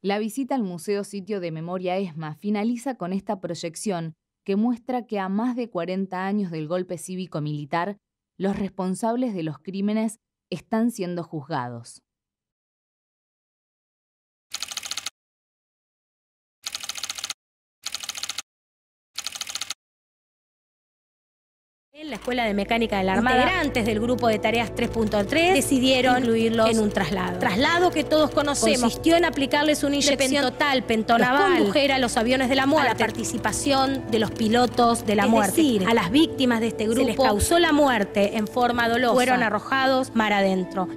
La visita al Museo Sitio de Memoria ESMA finaliza con esta proyección que muestra que a más de 40 años del golpe cívico-militar, los responsables de los crímenes están siendo juzgados. En la Escuela de Mecánica de la Armada, integrantes del grupo de tareas 3.3 decidieron incluirlos en un traslado. Traslado que todos conocemos. Consistió en aplicarles una inyección total, pentonaval, condujer a los aviones de la muerte, a la participación de los pilotos de la muerte. Es decir, a las víctimas de este grupo se les causó la muerte en forma dolosa. Fueron arrojados mar adentro.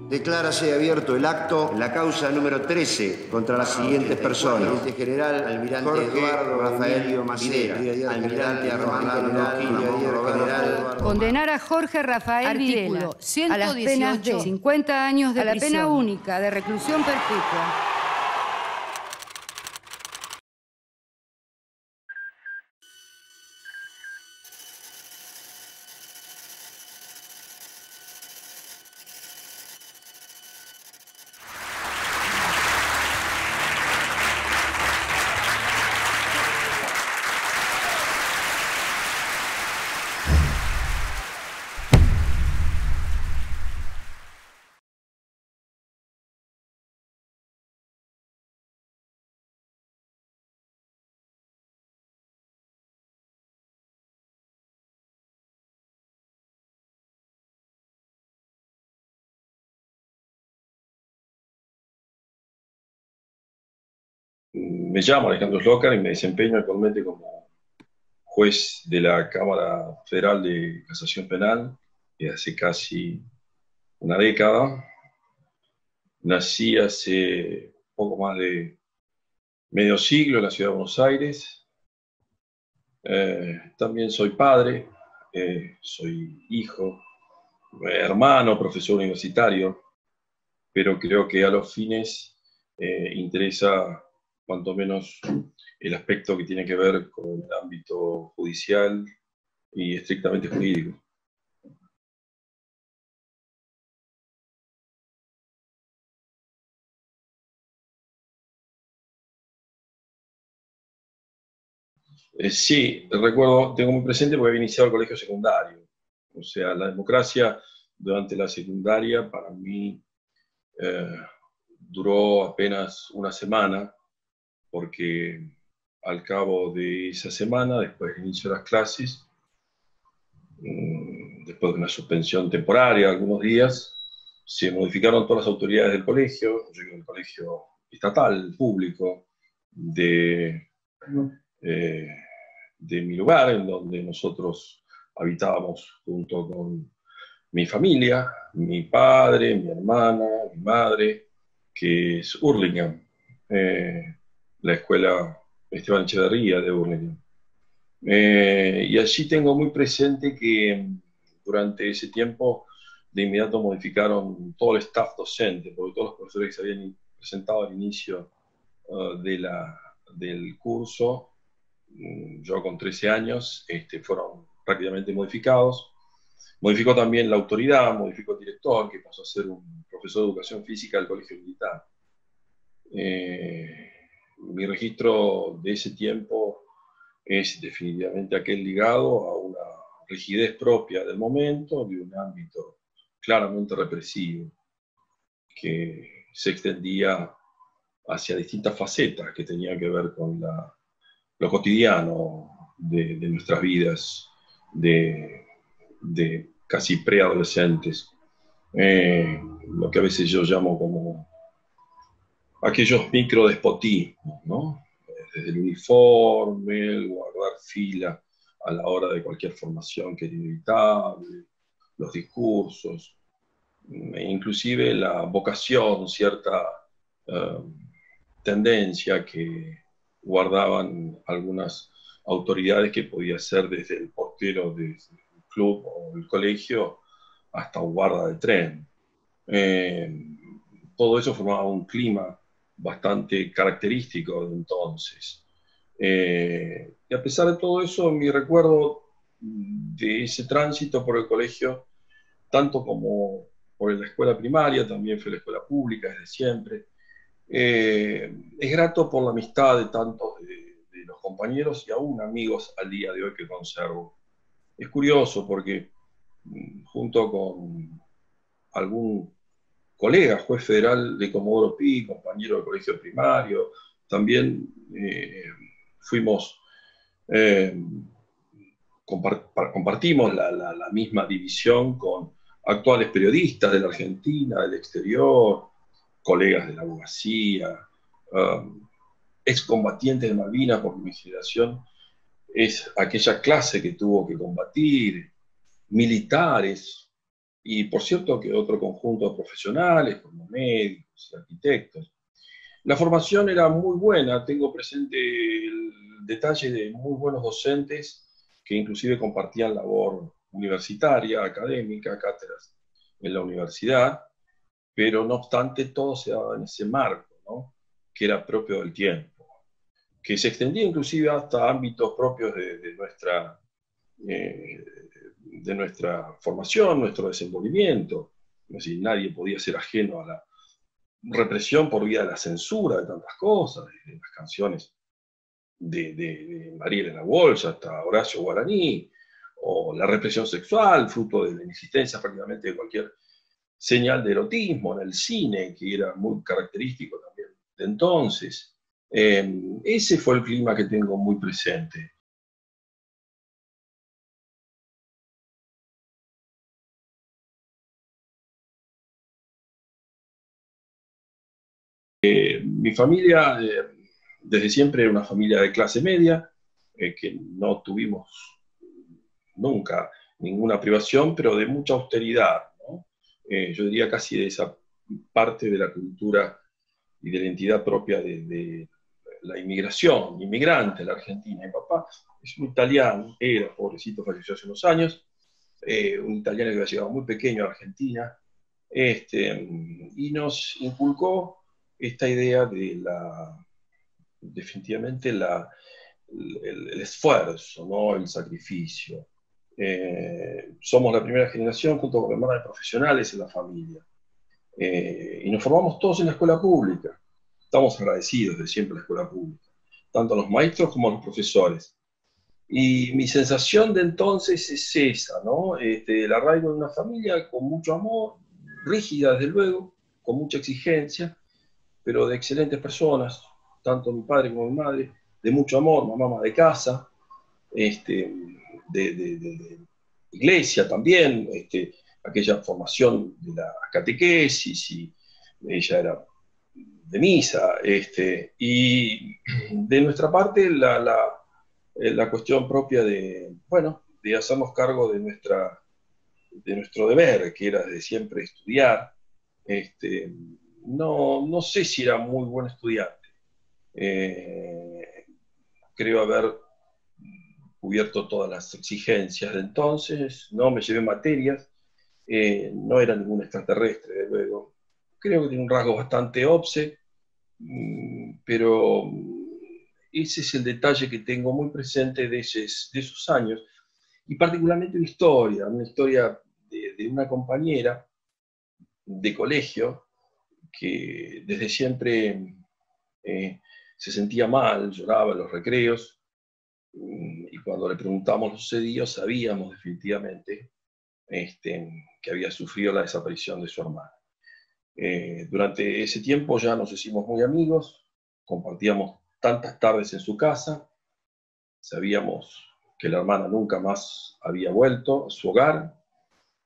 Declárase abierto el acto en la causa número 13 contra las siguientes personas: Teniente General Almirante Jorge Eduardo Rafaelio Macera, Almirante Armando General. Condenar a Jorge Rafael Videla a las penas de 50 años de prisión, a la pena única de reclusión perpetua. Me llamo Alejandro Slokar y me desempeño actualmente como juez de la Cámara Federal de Casación Penal desde hace casi una década. Nací hace poco más de medio siglo en la ciudad de Buenos Aires. También soy padre, soy hijo, hermano, profesor universitario, pero creo que a los fines interesa cuanto menos el aspecto que tiene que ver con el ámbito judicial y estrictamente jurídico. Sí, recuerdo, tengo muy presente porque había iniciado el colegio secundario. O sea, la democracia durante la secundaria para mí duró apenas una semana, porque al cabo de esa semana, después del inicio de las clases, después de una suspensión temporaria, algunos días, se modificaron todas las autoridades del colegio. Yo iba al colegio estatal, público, de mi lugar, en donde nosotros habitábamos junto con mi familia, mi padre, mi hermana, mi madre, que es Hurlingham, la escuela Esteban Echeverría de Hurlingham. Y allí tengo muy presente que durante ese tiempo de inmediato modificaron todo el staff docente, porque todos los profesores que se habían presentado al inicio del curso, yo con 13 años, fueron prácticamente modificados. Modificó también la autoridad, modificó el director, que pasó a ser un profesor de educación física del Colegio Militar. Mi registro de ese tiempo es definitivamente aquel ligado a una rigidez propia del momento, de un ámbito claramente represivo, que se extendía hacia distintas facetas que tenían que ver con lo cotidiano de nuestras vidas, de casi preadolescentes, lo que a veces yo llamo como aquellos microdespotismos, ¿no? Desde el uniforme, el guardar fila a la hora de cualquier formación que era inevitable, los discursos, inclusive la vocación, cierta tendencia que guardaban algunas autoridades, que podía ser desde el portero del club o el colegio hasta un guarda de tren. Todo eso formaba un clima bastante característico de entonces. Y a pesar de todo eso, mi recuerdo de ese tránsito por el colegio, tanto como por la escuela primaria, también fue la escuela pública desde siempre, Es grato por la amistad de tantos de los compañeros y aún amigos al día de hoy que conservo. Es curioso porque junto con algún colega, juez federal de Comodoro Pi, compañero del colegio primario, también compartimos la misma división con actuales periodistas de la Argentina, del exterior, colegas de la abogacía, excombatientes de Malvinas, porque mi generación es aquella clase que tuvo que combatir, militares, y por cierto que otro conjunto de profesionales, como médicos y arquitectos. La formación era muy buena, tengo presente el detalle de muy buenos docentes que inclusive compartían labor universitaria, académica, cátedras en la universidad, pero no obstante todo se daba en ese marco, ¿no? Que era propio del tiempo, que se extendía inclusive hasta ámbitos propios de nuestra formación, nuestro desenvolvimiento. Es decir, nadie podía ser ajeno a la represión por vía de la censura de tantas cosas, desde las canciones de María Elena Walsh hasta Horacio Guaraní, o la represión sexual, fruto de la inexistencia prácticamente de cualquier señal de erotismo en el cine, que era muy característico también de entonces. Ese fue el clima que tengo muy presente. Mi familia, desde siempre, era una familia de clase media, que no tuvimos nunca ninguna privación, pero de mucha austeridad, ¿no? Yo diría casi de esa parte de la cultura y de la identidad propia de la inmigración, inmigrante en la Argentina. Mi papá es un italiano, era, pobrecito, falleció hace unos años, un italiano que había llegado muy pequeño a Argentina, y nos inculcó esta idea de definitivamente el esfuerzo, ¿no? El sacrificio. Somos la primera generación, junto con mi hermana, de profesionales en la familia. Y nos formamos todos en la escuela pública. Estamos agradecidos de siempre a la escuela pública, tanto a los maestros como a los profesores. Y mi sensación de entonces es esa, ¿no? El arraigo de una familia con mucho amor, rígida desde luego, con mucha exigencia, pero de excelentes personas, tanto mi padre como mi madre, de mucho amor, mamá de casa, de iglesia también, aquella formación de la catequesis, y ella era de misa, y de nuestra parte la cuestión propia de hacernos cargo de nuestro deber, que era desde siempre estudiar. No sé si era muy buen estudiante. Creo haber cubierto todas las exigencias de entonces, no me llevé materias, no era ningún extraterrestre, de luego. Creo que tiene un rasgo bastante obse, pero ese es el detalle que tengo muy presente de esos años, y particularmente una historia de una compañera de colegio que desde siempre se sentía mal, lloraba en los recreos, y cuando le preguntamos lo sucedido, sabíamos definitivamente que había sufrido la desaparición de su hermana. Durante ese tiempo ya nos hicimos muy amigos, compartíamos tantas tardes en su casa, sabíamos que la hermana nunca más había vuelto a su hogar,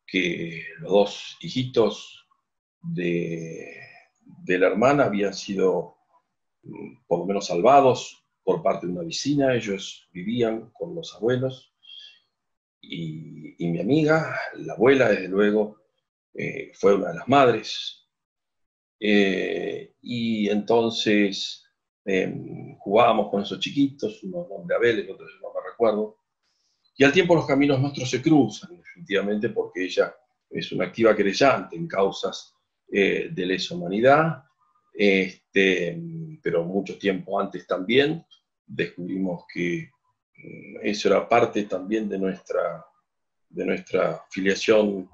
que los dos hijitos de la hermana habían sido por lo menos salvados por parte de una vecina. Ellos vivían con los abuelos, y mi amiga, la abuela, desde luego, fue una de las madres, y entonces jugábamos con esos chiquitos, uno de nombre Abel, el otro no me recuerdo, y al tiempo los caminos nuestros se cruzan, definitivamente, porque ella es una activa querellante en causas de lesa humanidad, pero mucho tiempo antes también descubrimos que eso era parte también de nuestra filiación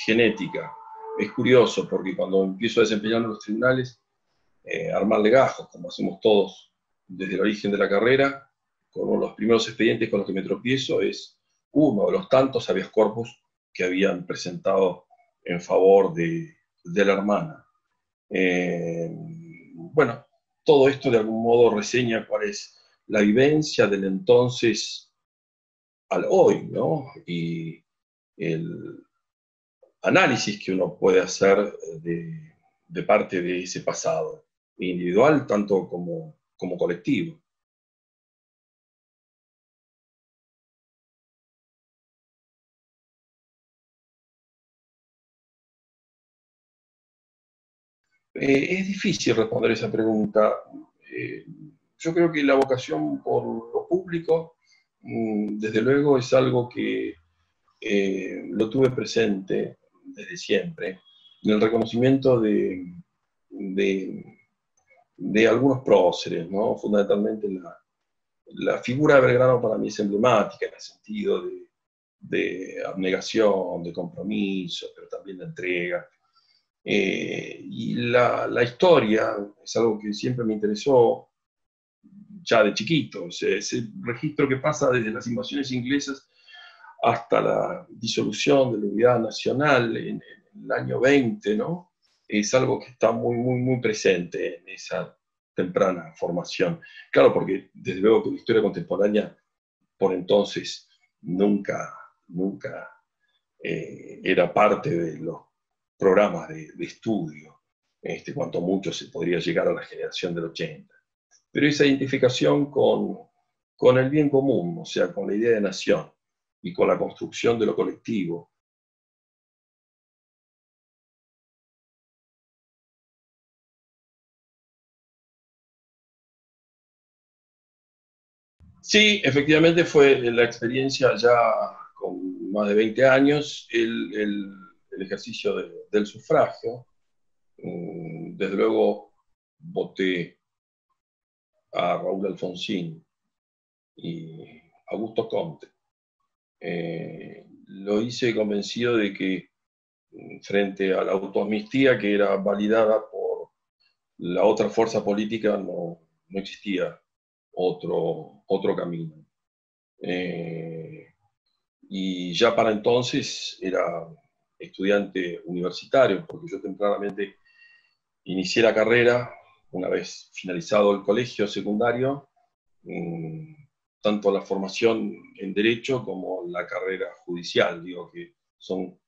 genética. Es curioso porque cuando empiezo a desempeñarme en los tribunales, armar legajos, como hacemos todos desde el origen de la carrera. Con uno de los primeros expedientes con los que me tropiezo es uno de los tantos habeas corpus que habían presentado en favor de la hermana. Bueno, todo esto de algún modo reseña cuál es la vivencia del entonces al hoy, ¿no? Y el análisis que uno puede hacer de parte de ese pasado, individual tanto como colectivo. Es difícil responder esa pregunta. Yo creo que la vocación por lo público, desde luego, es algo que lo tuve presente desde siempre, en el reconocimiento de algunos próceres, ¿no? Fundamentalmente la figura de Belgrano para mí es emblemática en el sentido de abnegación, de compromiso, pero también de entrega. Y la historia es algo que siempre me interesó ya de chiquito, o sea, ese registro que pasa desde las invasiones inglesas hasta la disolución de la unidad nacional en el año 20, ¿no? Es algo que está muy, muy, muy presente en esa temprana formación. Claro, porque desde luego que la historia contemporánea por entonces nunca era parte de los programas de estudio, cuanto mucho se podría llegar a la generación del 80. Pero esa identificación con el bien común, o sea, con la idea de nación y con la construcción de lo colectivo. Sí, efectivamente fue la experiencia ya con más de 20 años, el ejercicio del sufragio. Desde luego voté a Raúl Alfonsín y Augusto Comte. Lo hice convencido de que frente a la autoamnistía que era validada por la otra fuerza política no existía otro camino. Y ya para entonces era estudiante universitario, porque yo tempranamente inicié la carrera, una vez finalizado el colegio secundario, tanto la formación en Derecho como la carrera judicial. Digo que son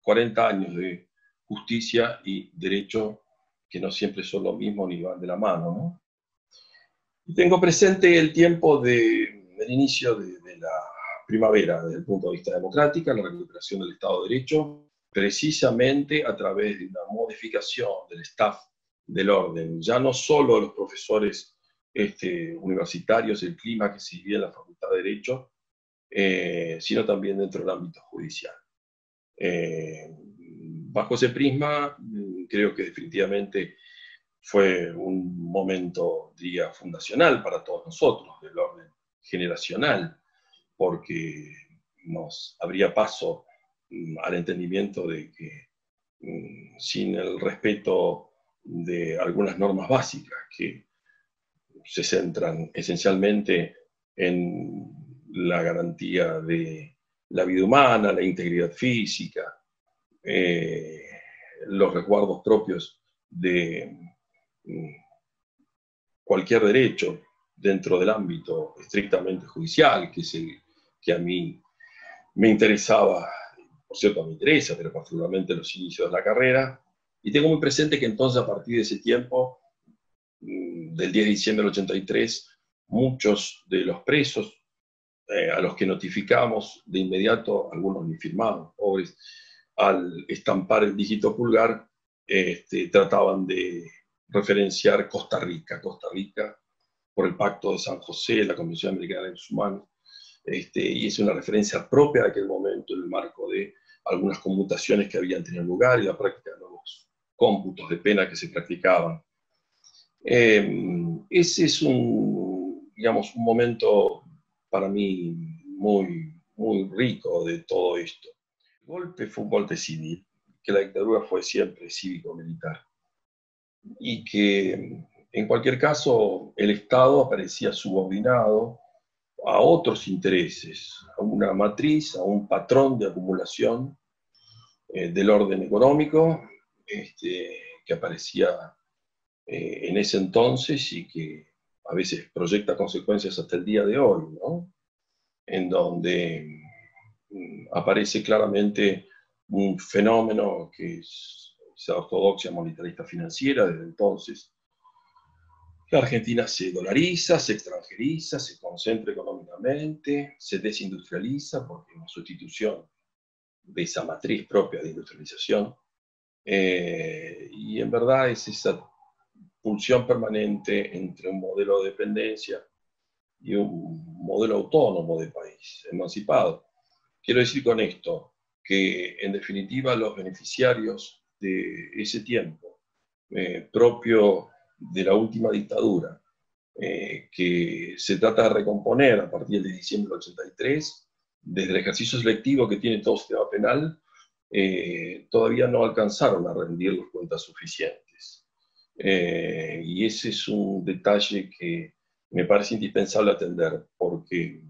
40 años de justicia y Derecho que no siempre son lo mismo ni van de la mano, ¿no? Y tengo presente el tiempo del inicio de la primavera desde el punto de vista democrático, la recuperación del Estado de Derecho, precisamente a través de una modificación del staff del orden, ya no solo de los profesores universitarios, el clima que se vivía en la Facultad de Derecho, sino también dentro del ámbito judicial. Bajo ese prisma, creo que definitivamente fue un momento, diría, fundacional para todos nosotros, del orden generacional, porque nos abría paso al entendimiento de que sin el respeto de algunas normas básicas que se centran esencialmente en la garantía de la vida humana, la integridad física, los resguardos propios de cualquier derecho dentro del ámbito estrictamente judicial, que es el que a mí me interesaba, por cierto me interesa, pero particularmente en los inicios de la carrera, y tengo muy presente que entonces a partir de ese tiempo, del 10 de diciembre del 83, muchos de los presos a los que notificamos de inmediato, algunos ni firmaban, pobres, al estampar el dígito pulgar, trataban de referenciar Costa Rica por el Pacto de San José, la Convención Americana de Derechos Humanos, y es una referencia propia de aquel momento en el marco de algunas conmutaciones que habían tenido lugar y la práctica de los cómputos de pena que se practicaban. Ese es un momento para mí muy, muy rico de todo esto. El golpe fue un golpe civil, que la dictadura fue siempre cívico-militar. y que en cualquier caso el Estado aparecía subordinado a otros intereses, a una matriz, a un patrón de acumulación del orden económico que aparecía en ese entonces y que a veces proyecta consecuencias hasta el día de hoy, ¿no? En donde aparece claramente un fenómeno que es esa ortodoxia monetarista financiera desde entonces. La Argentina se dolariza, se extranjeriza, se concentra económicamente, se desindustrializa porque es una sustitución de esa matriz propia de industrialización. Y en verdad es esa pulsión permanente entre un modelo de dependencia y un modelo autónomo de país, emancipado. Quiero decir con esto que, en definitiva, los beneficiarios de ese tiempo, propio de la última dictadura, que se trata de recomponer a partir de diciembre del 83, desde el ejercicio selectivo que tiene todo el sistema penal, todavía no alcanzaron a rendir las cuentas suficientes. Y ese es un detalle que me parece indispensable atender, porque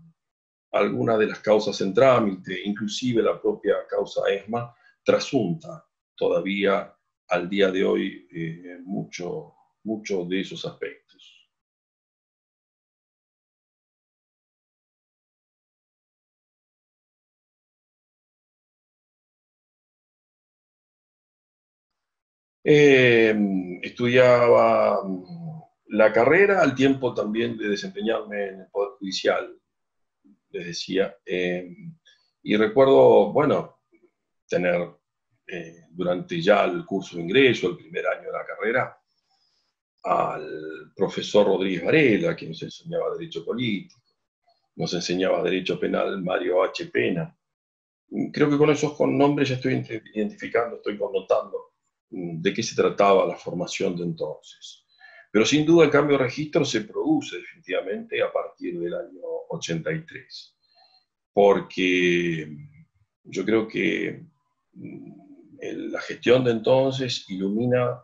algunas de las causas en trámite, inclusive la propia causa ESMA, trasunta todavía al día de hoy mucho de esos aspectos. Estudiaba la carrera al tiempo también de desempeñarme en el Poder Judicial, les decía, y recuerdo, bueno, tener durante ya el curso de ingreso, el primer año de la carrera, al profesor Rodríguez Varela, que nos enseñaba Derecho Político, nos enseñaba Derecho Penal Mario H. Pena. Creo que con esos nombres ya estoy identificando, estoy connotando de qué se trataba la formación de entonces. Pero sin duda el cambio de registro se produce definitivamente a partir del año 83, porque yo creo que la gestión de entonces ilumina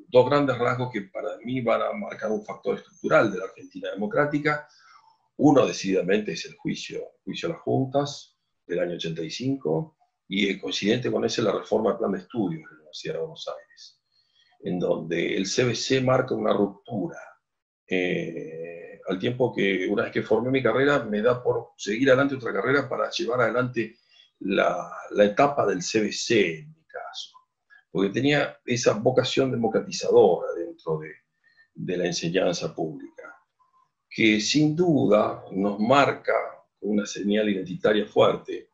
dos grandes rasgos que para mí van a marcar un factor estructural de la Argentina democrática. Uno, decididamente, es el juicio a las juntas del año 85, y coincidente con ese la reforma del plan de estudios de la Universidad de Buenos Aires, en donde el CBC marca una ruptura. Al tiempo que una vez que formé mi carrera, me da por seguir adelante otra carrera para llevar adelante la etapa del CBC, en mi caso, porque tenía esa vocación democratizadora dentro de la enseñanza pública, que sin duda nos marca una señal identitaria fuerte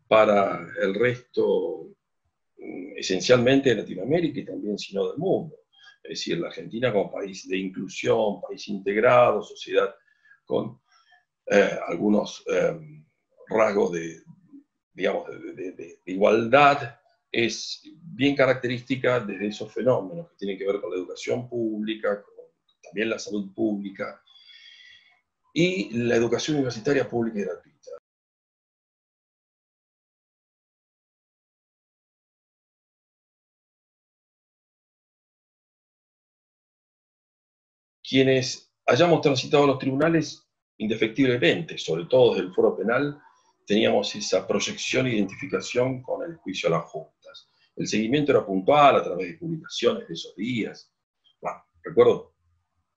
para el resto, esencialmente de Latinoamérica y también, si no, del mundo. Es decir, la Argentina como país de inclusión, país integrado, sociedad con algunos rasgos de igualdad, es bien característica desde esos fenómenos que tienen que ver con la educación pública, con también la salud pública y la educación universitaria pública y gratuita. Quienes hayamos transitado los tribunales, indefectiblemente, sobre todo desde el foro penal, teníamos esa proyección e identificación con el juicio a las juntas. El seguimiento era puntual a través de publicaciones de esos días. Bueno, recuerdo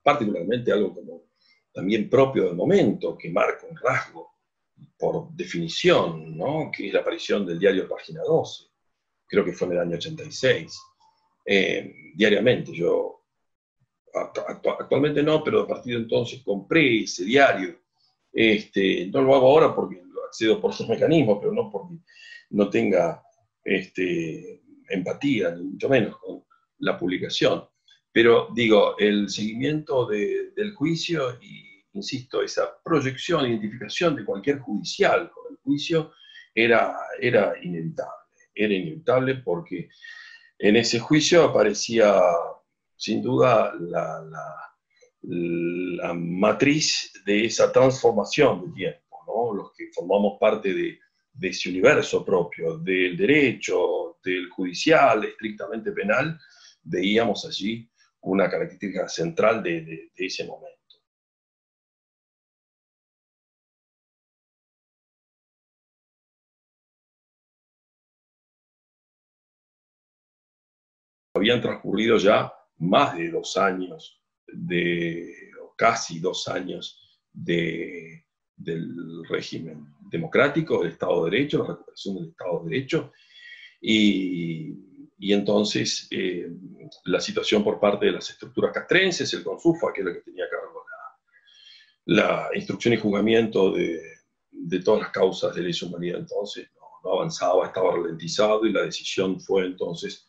particularmente algo como también propio del momento, que marca un rasgo por definición, ¿no? Que es la aparición del diario Página 12. Creo que fue en el año 86. Diariamente, yo actualmente no, pero a partir de entonces compré ese diario. No lo hago ahora porque lo accedo por esos mecanismos, pero no porque no tenga empatía, ni mucho menos con la publicación. Pero digo, el seguimiento del juicio y, insisto, esa proyección, identificación de cualquier judicial con el juicio era inevitable. Era inevitable porque en ese juicio aparecía sin duda la matriz de esa transformación del tiempo, ¿no? Los que formamos parte de ese universo propio, del derecho, del judicial, estrictamente penal, veíamos allí una característica central de ese momento. Habían transcurrido ya más de 2 años, o casi 2 años del régimen democrático, del Estado de Derecho, la recuperación del Estado de Derecho, y entonces la situación por parte de las estructuras castrenses, el CONSUFA, que era el que tenía a cargo la instrucción y juzgamiento de todas las causas de lesa humanidad, entonces no avanzaba, estaba ralentizado, y la decisión fue entonces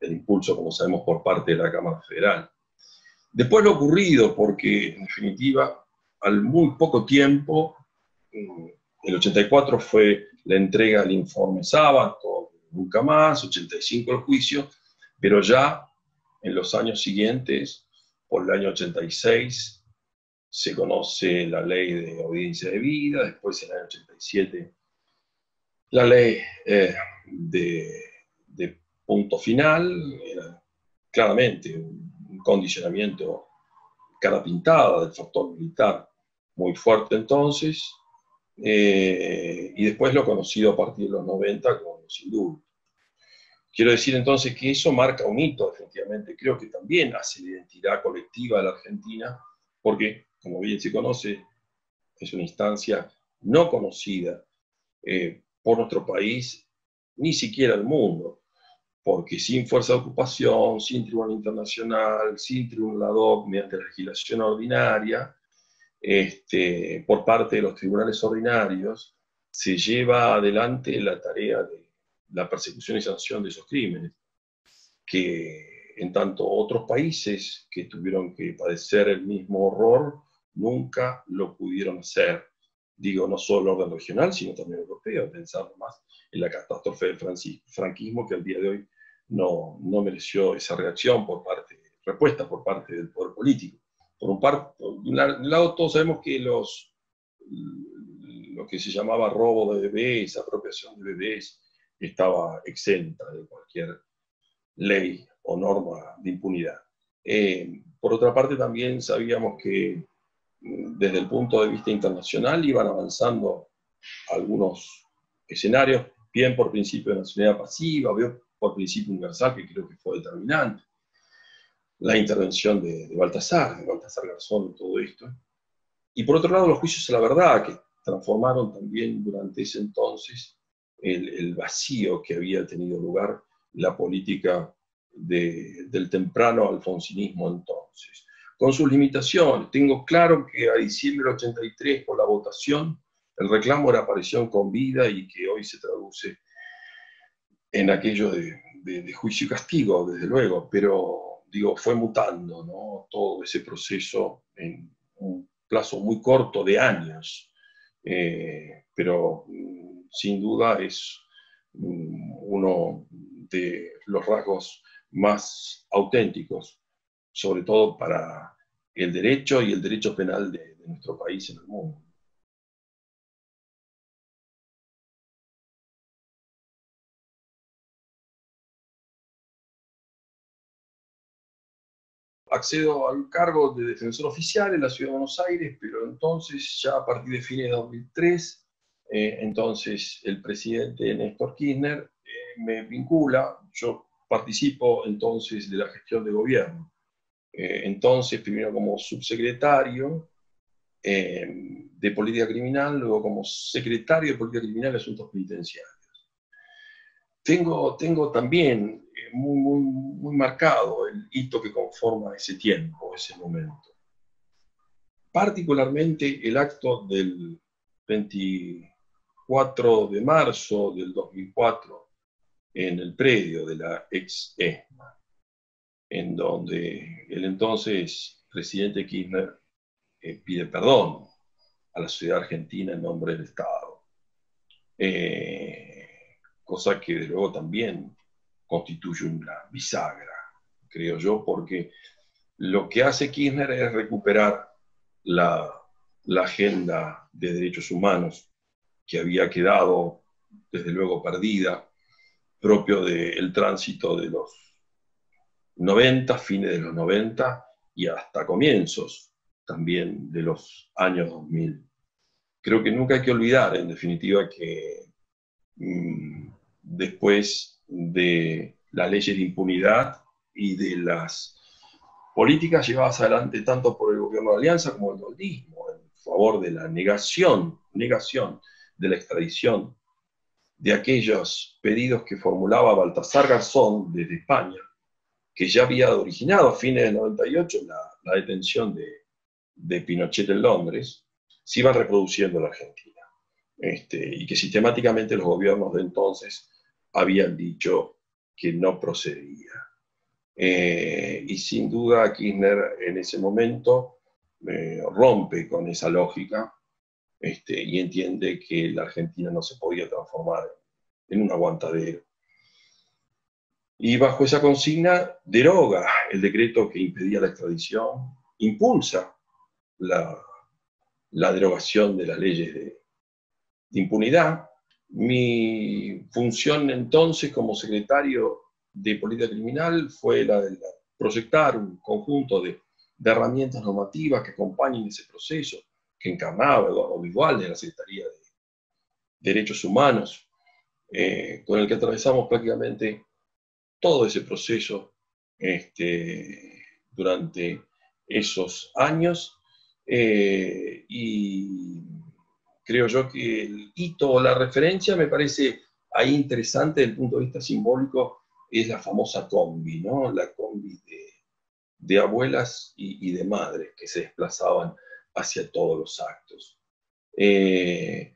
el impulso, como sabemos, por parte de la Cámara Federal. Después lo ocurrido, porque en definitiva, al muy poco tiempo, el 84 fue la entrega del informe Sábato, nunca más, 85 el juicio, pero ya en los años siguientes, por el año 86, se conoce la ley de audiencia debida, después en el año 87 la ley de punto final, era claramente un condicionamiento cara pintada del factor militar muy fuerte entonces, y después lo conocido a partir de los 90 como los indultos. Quiero decir entonces que eso marca un hito, definitivamente. Creo que también hace la identidad colectiva de la Argentina, porque, como bien se conoce, es una instancia no conocida por nuestro país, ni siquiera el mundo, porque sin fuerza de ocupación, sin tribunal internacional, sin tribunal ad hoc, mediante la legislación ordinaria, por parte de los tribunales ordinarios, se lleva adelante la tarea de la persecución y sanción de esos crímenes, que en tanto otros países que tuvieron que padecer el mismo horror, nunca lo pudieron hacer. Digo, no solo en orden regional, sino también europeo, pensando más en la catástrofe del franquismo, que al día de hoy no mereció esa reacción respuesta por parte del poder político. Por un lado, todos sabemos que lo que se llamaba robo de bebés, apropiación de bebés, estaba exenta de cualquier ley o norma de impunidad. Por otra parte, también sabíamos que desde el punto de vista internacional iban avanzando algunos escenarios, bien por principio de nacionalidad pasiva, bien por principio universal, que creo que fue determinante. La intervención de Baltasar Garzón en todo esto. Y por otro lado, los juicios a la verdad, que transformaron también durante ese entonces el vacío que había tenido lugar la política del temprano alfonsinismo entonces, con sus limitaciones. Tengo claro que a diciembre del 83, por la votación, el reclamo era aparición con vida, y que hoy se traduce en aquello de juicio y castigo, desde luego, pero digo, fue mutando, ¿no?, todo ese proceso en un plazo muy corto de años, pero sin duda es uno de los rasgos más auténticos, sobre todo para el derecho y el derecho penal de nuestro país en el mundo. Accedo al cargo de defensor oficial en la Ciudad de Buenos Aires, pero entonces, ya a partir de fines de 2003, entonces el presidente Néstor Kirchner me vincula, yo participo entonces de la gestión de gobierno. Entonces, primero como subsecretario de Política Criminal, luego como secretario de Política Criminal y Asuntos Penitenciarios. Tengo también muy marcado el hito que conforma ese tiempo, ese momento. Particularmente el acto del 24 de marzo del 2004 en el predio de la ex ESMA, en donde el entonces presidente Kirchner pide perdón a la sociedad argentina en nombre del Estado. Cosa que de luego también constituye una bisagra, creo yo, porque lo que hace Kirchner es recuperar la agenda de derechos humanos que había quedado, desde luego, perdida, propio del tránsito de los 90, fines de los 90 y hasta comienzos también de los años 2000. Creo que nunca hay que olvidar, en definitiva, que después de las leyes de impunidad y de las políticas llevadas adelante tanto por el gobierno de Alianza como el goldismo en favor de la negación de la extradición de aquellos pedidos que formulaba Baltasar Garzón desde España, que ya había originado a fines del 98 la detención de Pinochet en Londres, se iban reproduciendo en la Argentina. Y que sistemáticamente los gobiernos de entonces habían dicho que no procedía. Y sin duda Kirchner en ese momento rompe con esa lógica y entiende que la Argentina no se podía transformar en un aguantadero. Y bajo esa consigna deroga el decreto que impedía la extradición, impulsa la derogación de las leyes de impunidad. Mi función entonces como secretario de Política Criminal fue la de proyectar un conjunto de herramientas normativas que acompañen ese proceso que encarnaba Eduardo Bisbal de la Secretaría de Derechos Humanos, con el que atravesamos prácticamente todo ese proceso durante esos años, y creo yo que el hito o la referencia me parece ahí interesante desde el punto de vista simbólico, es la famosa combi, ¿no? La combi de abuelas y de madres que se desplazaban hacia todos los actos. En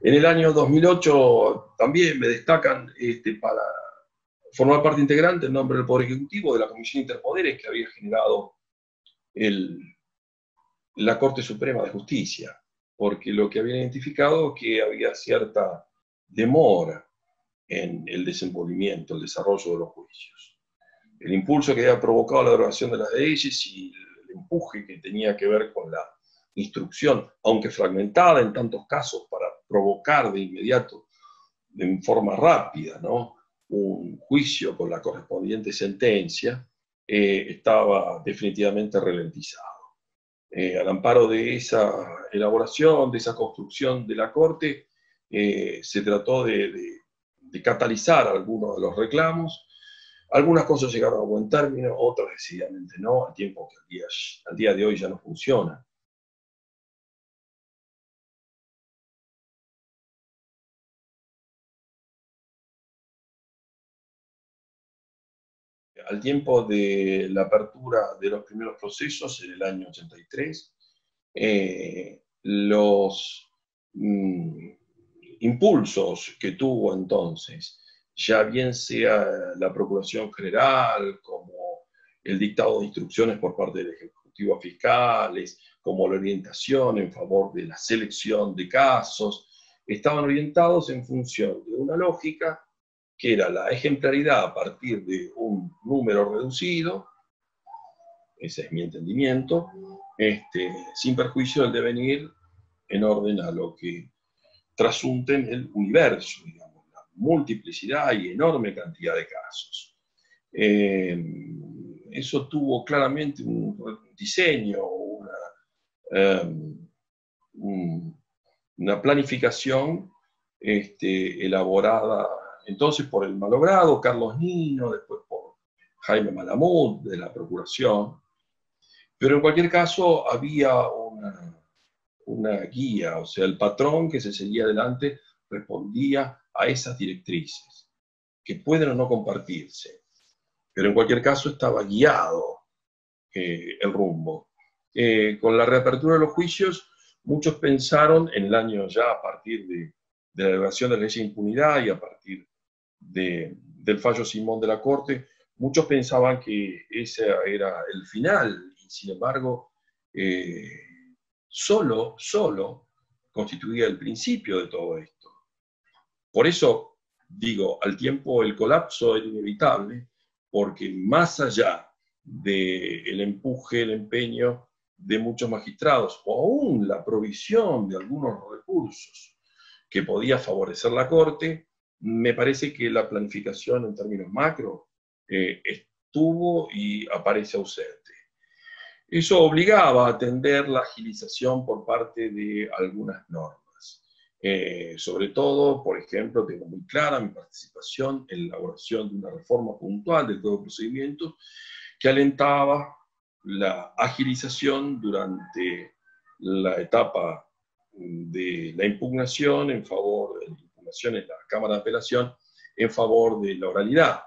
el año 2008 también me destacan para formar parte integrante en nombre del Poder Ejecutivo de la Comisión Interpoderes que había generado la Corte Suprema de Justicia, porque lo que habían identificado es que había cierta demora en el desenvolvimiento, el desarrollo de los juicios. El impulso que había provocado la derogación de las leyes y el empuje que tenía que ver con la instrucción, aunque fragmentada en tantos casos, para provocar de inmediato, en forma rápida, ¿no?, un juicio con la correspondiente sentencia, estaba definitivamente ralentizado. Al amparo de esa elaboración, de esa construcción de la Corte, se trató de catalizar algunos de los reclamos. Algunas cosas llegaron a buen término, otras decididamente no, al tiempo que al día de hoy ya no funciona. Al tiempo de la apertura de los primeros procesos en el año 83, los impulsos que tuvo entonces, ya bien sea la Procuración General, como el dictado de instrucciones por parte del Ejecutivo a fiscales, como la orientación en favor de la selección de casos, estaban orientados en función de una lógica que era la ejemplaridad a partir de un número reducido, ese es mi entendimiento, sin perjuicio del devenir en orden a lo que trasunte en el universo, digamos, la multiplicidad y enorme cantidad de casos. Eso tuvo claramente un diseño, una planificación elaborada entonces por el malogrado Carlos Nino, después por Jaime Malamud de la Procuración, pero en cualquier caso había una guía, o sea, el patrón que se seguía adelante respondía a esas directrices, que pueden o no compartirse, pero en cualquier caso estaba guiado el rumbo. Con la reapertura de los juicios, muchos pensaron en el año ya a partir de la derogación de la ley de impunidad y a partir del fallo Simón de la Corte, muchos pensaban que ese era el final, y sin embargo, solo constituía el principio de todo esto. Por eso, digo, al tiempo el colapso era inevitable, porque más allá del empuje, el empeño de muchos magistrados, o aún la provisión de algunos recursos que podía favorecer la Corte, me parece que la planificación en términos macro tuvo y aparece ausente. Eso obligaba a atender la agilización por parte de algunas normas. Sobre todo, por ejemplo, tengo muy clara mi participación en la elaboración de una reforma puntual del Código de Procedimientos que alentaba la agilización durante la etapa de la impugnación en favor de la impugnación en la Cámara de Apelación en favor de la oralidad.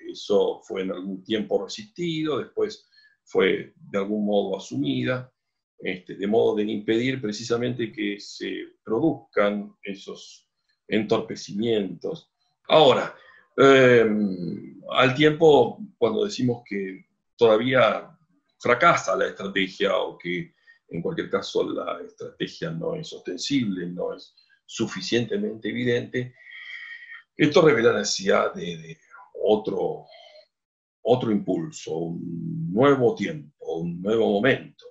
Eso fue en algún tiempo resistido, después fue de algún modo asumida, de modo de impedir precisamente que se produzcan esos entorpecimientos. Ahora, al tiempo, cuando decimos que todavía fracasa la estrategia o que en cualquier caso la estrategia no es ostensible, no es suficientemente evidente, esto revela la necesidad de otro impulso, un nuevo tiempo, un nuevo momento.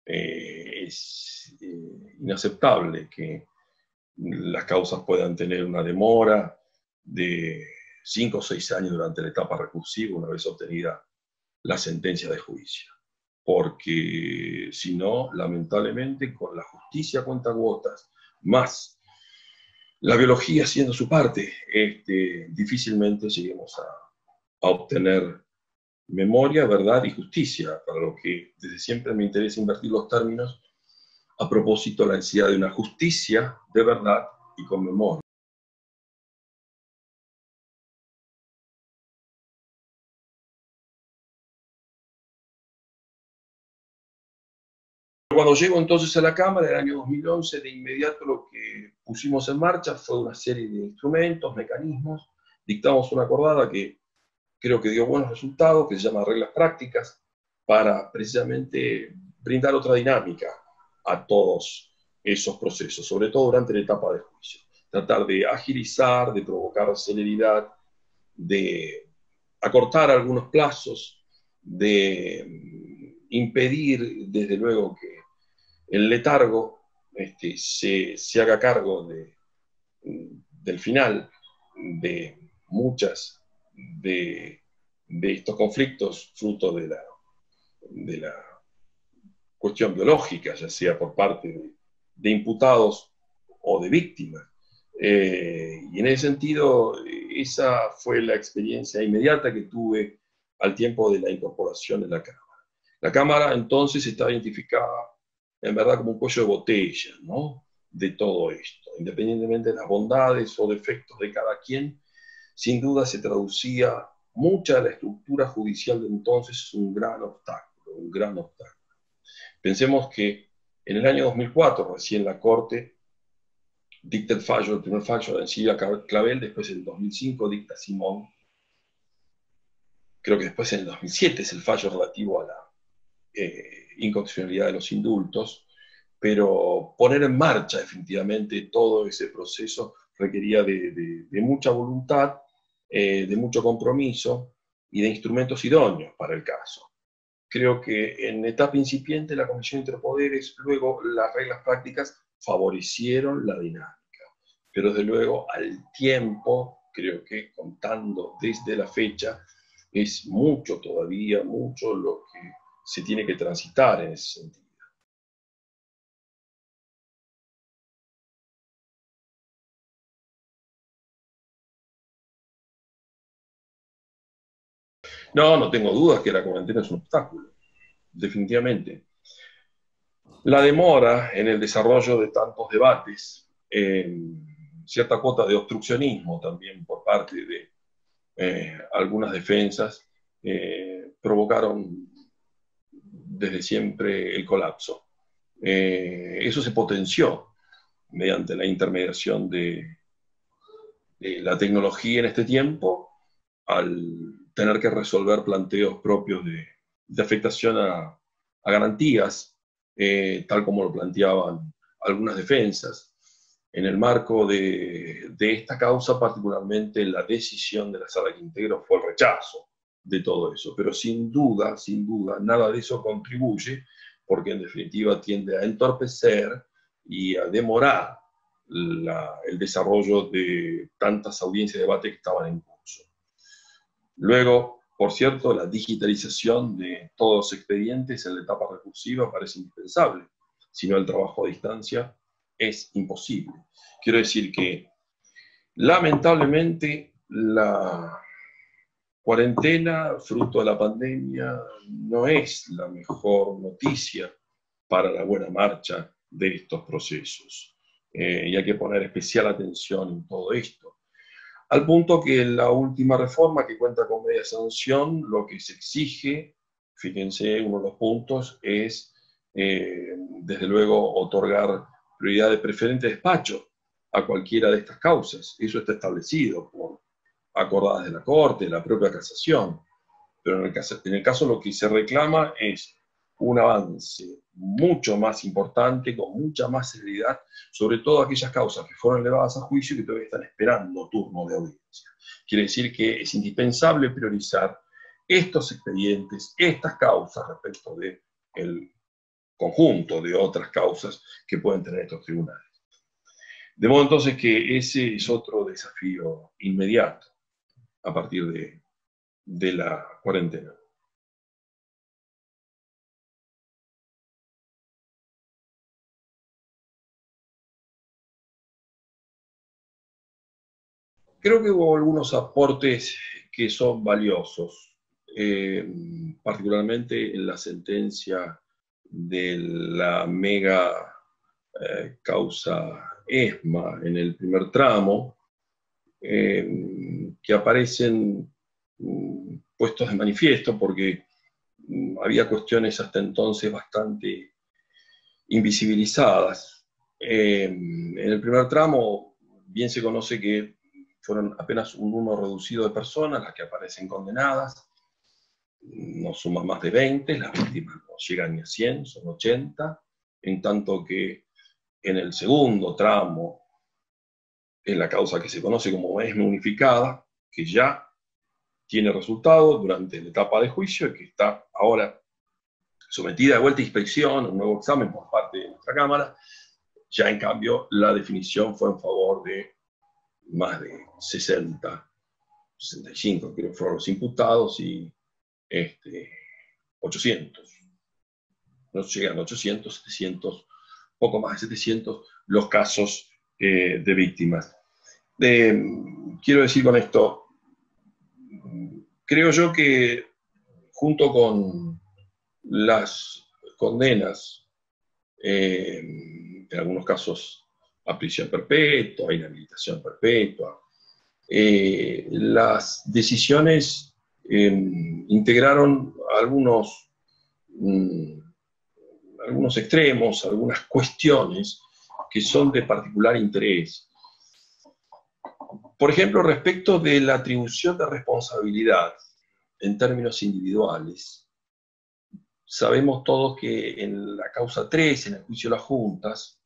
Es inaceptable que las causas puedan tener una demora de 5 o 6 años durante la etapa recursiva una vez obtenida la sentencia de juicio. Porque si no, lamentablemente, con la justicia a cuentagotas, más la biología haciendo su parte, difícilmente lleguemos a obtener memoria, verdad y justicia, para lo que desde siempre me interesa invertir los términos a propósito de la necesidad de una justicia de verdad y con memoria. Cuando llego entonces a la Cámara, en el año 2011, de inmediato lo que pusimos en marcha fue una serie de instrumentos, mecanismos. Dictamos una acordada que creo que dio buenos resultados, que se llama Reglas Prácticas, para precisamente brindar otra dinámica a todos esos procesos, sobre todo durante la etapa de juicio. Tratar de agilizar, de provocar celeridad, de acortar algunos plazos, de impedir, desde luego, que el letargo se haga cargo del final de muchas de estos conflictos fruto de la cuestión biológica, ya sea por parte de imputados o de víctimas. Y en ese sentido, esa fue la experiencia inmediata que tuve al tiempo de la incorporación de la Cámara. La Cámara entonces está identificada en verdad como un cuello de botella, ¿no?, de todo esto. Independientemente de las bondades o defectos de cada quien, sin duda se traducía mucha de la estructura judicial de entonces un gran obstáculo, un gran obstáculo. Pensemos que en el año 2004, recién la Corte dicta el fallo, el primer fallo de Ancilla Clavel, después en el 2005 dicta Simón, creo que después en el 2007 es el fallo relativo a la inconstitucionalidad de los indultos, pero poner en marcha definitivamente todo ese proceso requería de mucha voluntad, de mucho compromiso y de instrumentos idóneos para el caso. Creo que en etapa incipiente la Comisión de Interpoderes, luego las reglas prácticas favorecieron la dinámica, pero desde luego al tiempo, creo que contando desde la fecha, es mucho todavía, mucho lo que se tiene que transitar en ese sentido. No tengo dudas que la cuarentena es un obstáculo, definitivamente. La demora en el desarrollo de tantos debates, cierta cuota de obstruccionismo también por parte de algunas defensas, provocaron desde siempre el colapso. Eso se potenció mediante la intermediación de la tecnología en este tiempo, al tener que resolver planteos propios de afectación a garantías, tal como lo planteaban algunas defensas. En el marco de esta causa, particularmente la decisión de la Sala Quintero fue el rechazo de todo eso, pero sin duda, nada de eso contribuye, porque en definitiva tiende a entorpecer y a demorar el desarrollo de tantas audiencias de debate que estaban en curso. Luego, por cierto, la digitalización de todos los expedientes en la etapa recursiva parece indispensable, si no el trabajo a distancia es imposible. Quiero decir que, lamentablemente, la cuarentena, fruto de la pandemia, no es la mejor noticia para la buena marcha de estos procesos. Y hay que poner especial atención en todo esto. Al punto que la última reforma, que cuenta con media sanción, lo que se exige, fíjense, uno de los puntos es, desde luego, otorgar prioridad de preferente despacho a cualquiera de estas causas. Eso está establecido por acordadas de la Corte, de la propia Casación. Pero en el caso lo que se reclama es un avance mucho más importante, con mucha más celeridad, sobre todo aquellas causas que fueron elevadas a juicio y que todavía están esperando turno de audiencia. Quiere decir que es indispensable priorizar estos expedientes, estas causas, respecto del conjunto de otras causas que pueden tener estos tribunales. De modo entonces que ese es otro desafío inmediato a partir de la cuarentena. Creo que hubo algunos aportes que son valiosos, particularmente en la sentencia de la mega causa ESMA en el primer tramo, que aparecen puestos de manifiesto porque había cuestiones hasta entonces bastante invisibilizadas. En el primer tramo bien se conoce que fueron apenas un número reducido de personas las que aparecen condenadas, no suman más de 20, las víctimas no llegan ni a 100, son 80, en tanto que en el segundo tramo, en la causa que se conoce como ESMA unificada, que ya tiene resultado durante la etapa de juicio y que está ahora sometida de vuelta a inspección, un nuevo examen por parte de nuestra Cámara, ya en cambio la definición fue en favor de más de 60, 65, creo que fueron los imputados, y 800. No llegan a 800, 700, poco más de 700 los casos de víctimas. Quiero decir con esto, creo yo que junto con las condenas, en algunos casos a prisión perpetua, a inhabilitación perpetua, las decisiones integraron algunos extremos, algunas cuestiones que son de particular interés. Por ejemplo, respecto de la atribución de responsabilidad en términos individuales, sabemos todos que en la causa 3, en el juicio de las juntas,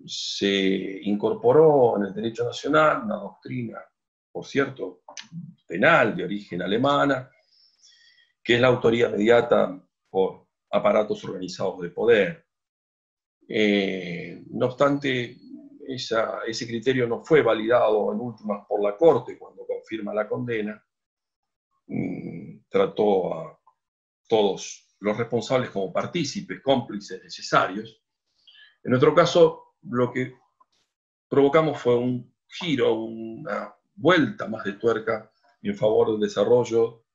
se incorporó en el derecho nacional una doctrina, por cierto, penal de origen alemana, que es la autoría mediata por aparatos organizados de poder. No obstante, ese criterio no fue validado en últimas por la Corte cuando confirma la condena. Trató a todos los responsables como partícipes, cómplices necesarios. En nuestro caso, lo que provocamos fue un giro, una vuelta más de tuerca en favor del desarrollo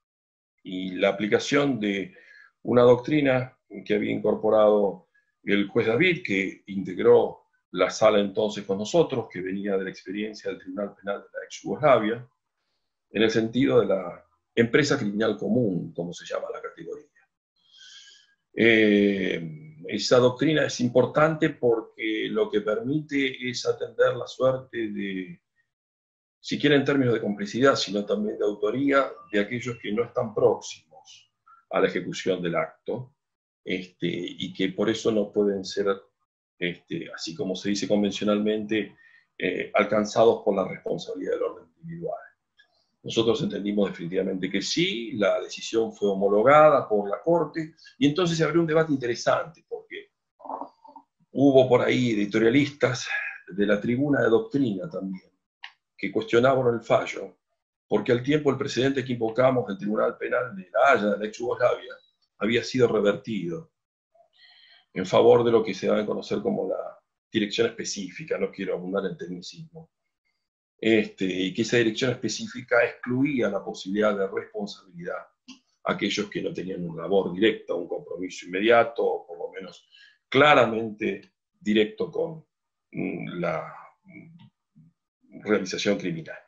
y la aplicación de una doctrina que había incorporado el juez David, que integró la sala entonces con nosotros, que venía de la experiencia del Tribunal Penal de la ex Yugoslavia, en el sentido de la empresa criminal común, como se llama la categoría. Esa doctrina es importante porque lo que permite es atender la suerte de, siquiera en términos de complicidad, sino también de autoría, de aquellos que no están próximos a la ejecución del acto, y que por eso no pueden ser, así como se dice convencionalmente, alcanzados por la responsabilidad del orden individual. Nosotros entendimos definitivamente que sí, la decisión fue homologada por la Corte, y entonces se abrió un debate interesante, porque hubo por ahí editorialistas de la tribuna de doctrina también, que cuestionaban el fallo, porque al tiempo el precedente que invocamos del Tribunal Penal de La Haya, de la ex Yugoslavia, había sido revertido en favor de lo que se da a conocer como la dirección específica, no quiero abundar en tecnicismo, y que esa dirección específica excluía la posibilidad de responsabilidad a aquellos que no tenían una labor directa, un compromiso inmediato, o por lo menos claramente directo con la realización criminal.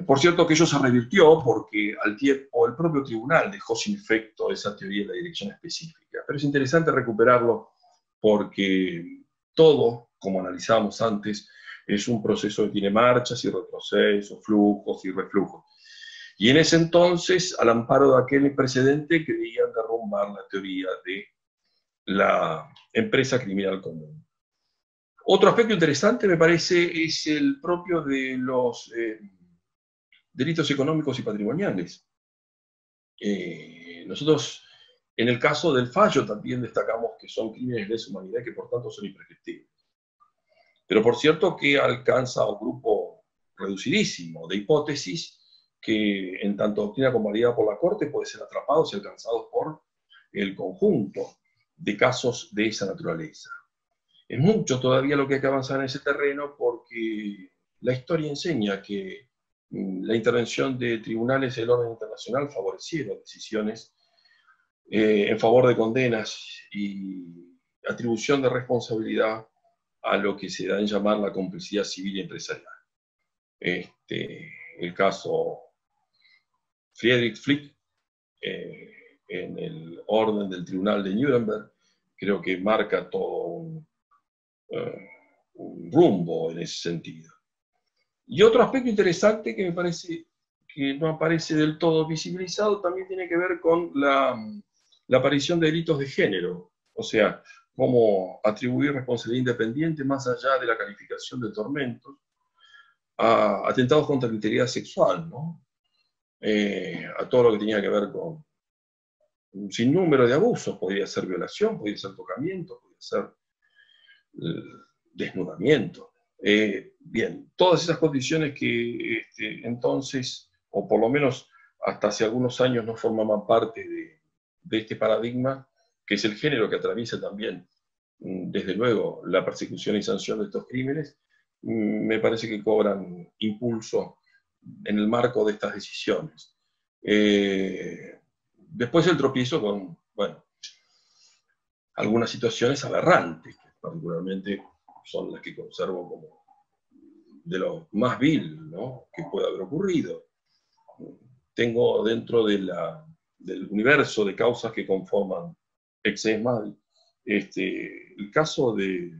Por cierto que ello se revirtió porque al tiempo el propio tribunal dejó sin efecto esa teoría de la dirección específica. Pero es interesante recuperarlo porque todo, como analizábamos antes, es un proceso que tiene marchas y retrocesos, flujos y reflujos. Y en ese entonces, al amparo de aquel precedente, querían derrumbar la teoría de la empresa criminal común. Otro aspecto interesante, me parece, es el propio de los delitos económicos y patrimoniales. Nosotros, en el caso del fallo, también destacamos que son crímenes de lesa humanidad y que por tanto son imprescriptibles. Pero por cierto que alcanza un grupo reducidísimo de hipótesis que, en tanto doctrina convalidada por la Corte, puede ser atrapados y alcanzados por el conjunto de casos de esa naturaleza. Es mucho todavía lo que hay que avanzar en ese terreno porque la historia enseña que la intervención de tribunales del orden internacional favorecieron decisiones en favor de condenas y atribución de responsabilidad a lo que se da en llamar la complicidad civil y empresarial. El caso Friedrich Flick, en el orden del Tribunal de Nuremberg, creo que marca todo un rumbo en ese sentido. Y otro aspecto interesante que me parece que no aparece del todo visibilizado también tiene que ver con la aparición de delitos de género, o sea, cómo atribuir responsabilidad independiente más allá de la calificación de tormentos a atentados contra la integridad sexual, ¿no? A todo lo que tenía que ver con un sinnúmero de abusos, podría ser violación, podría ser tocamiento, podría ser desnudamiento. Bien, todas esas condiciones que entonces, o por lo menos hasta hace algunos años, no formaban parte de este paradigma, que es el género que atraviesa también, desde luego, la persecución y sanción de estos crímenes, me parece que cobran impulso en el marco de estas decisiones. Después el tropiezo con, bueno, algunas situaciones aberrantes, que particularmente son las que conservo como de lo más vil, ¿no?, que pueda haber ocurrido. Tengo dentro del universo de causas que conforman Exesmal el caso de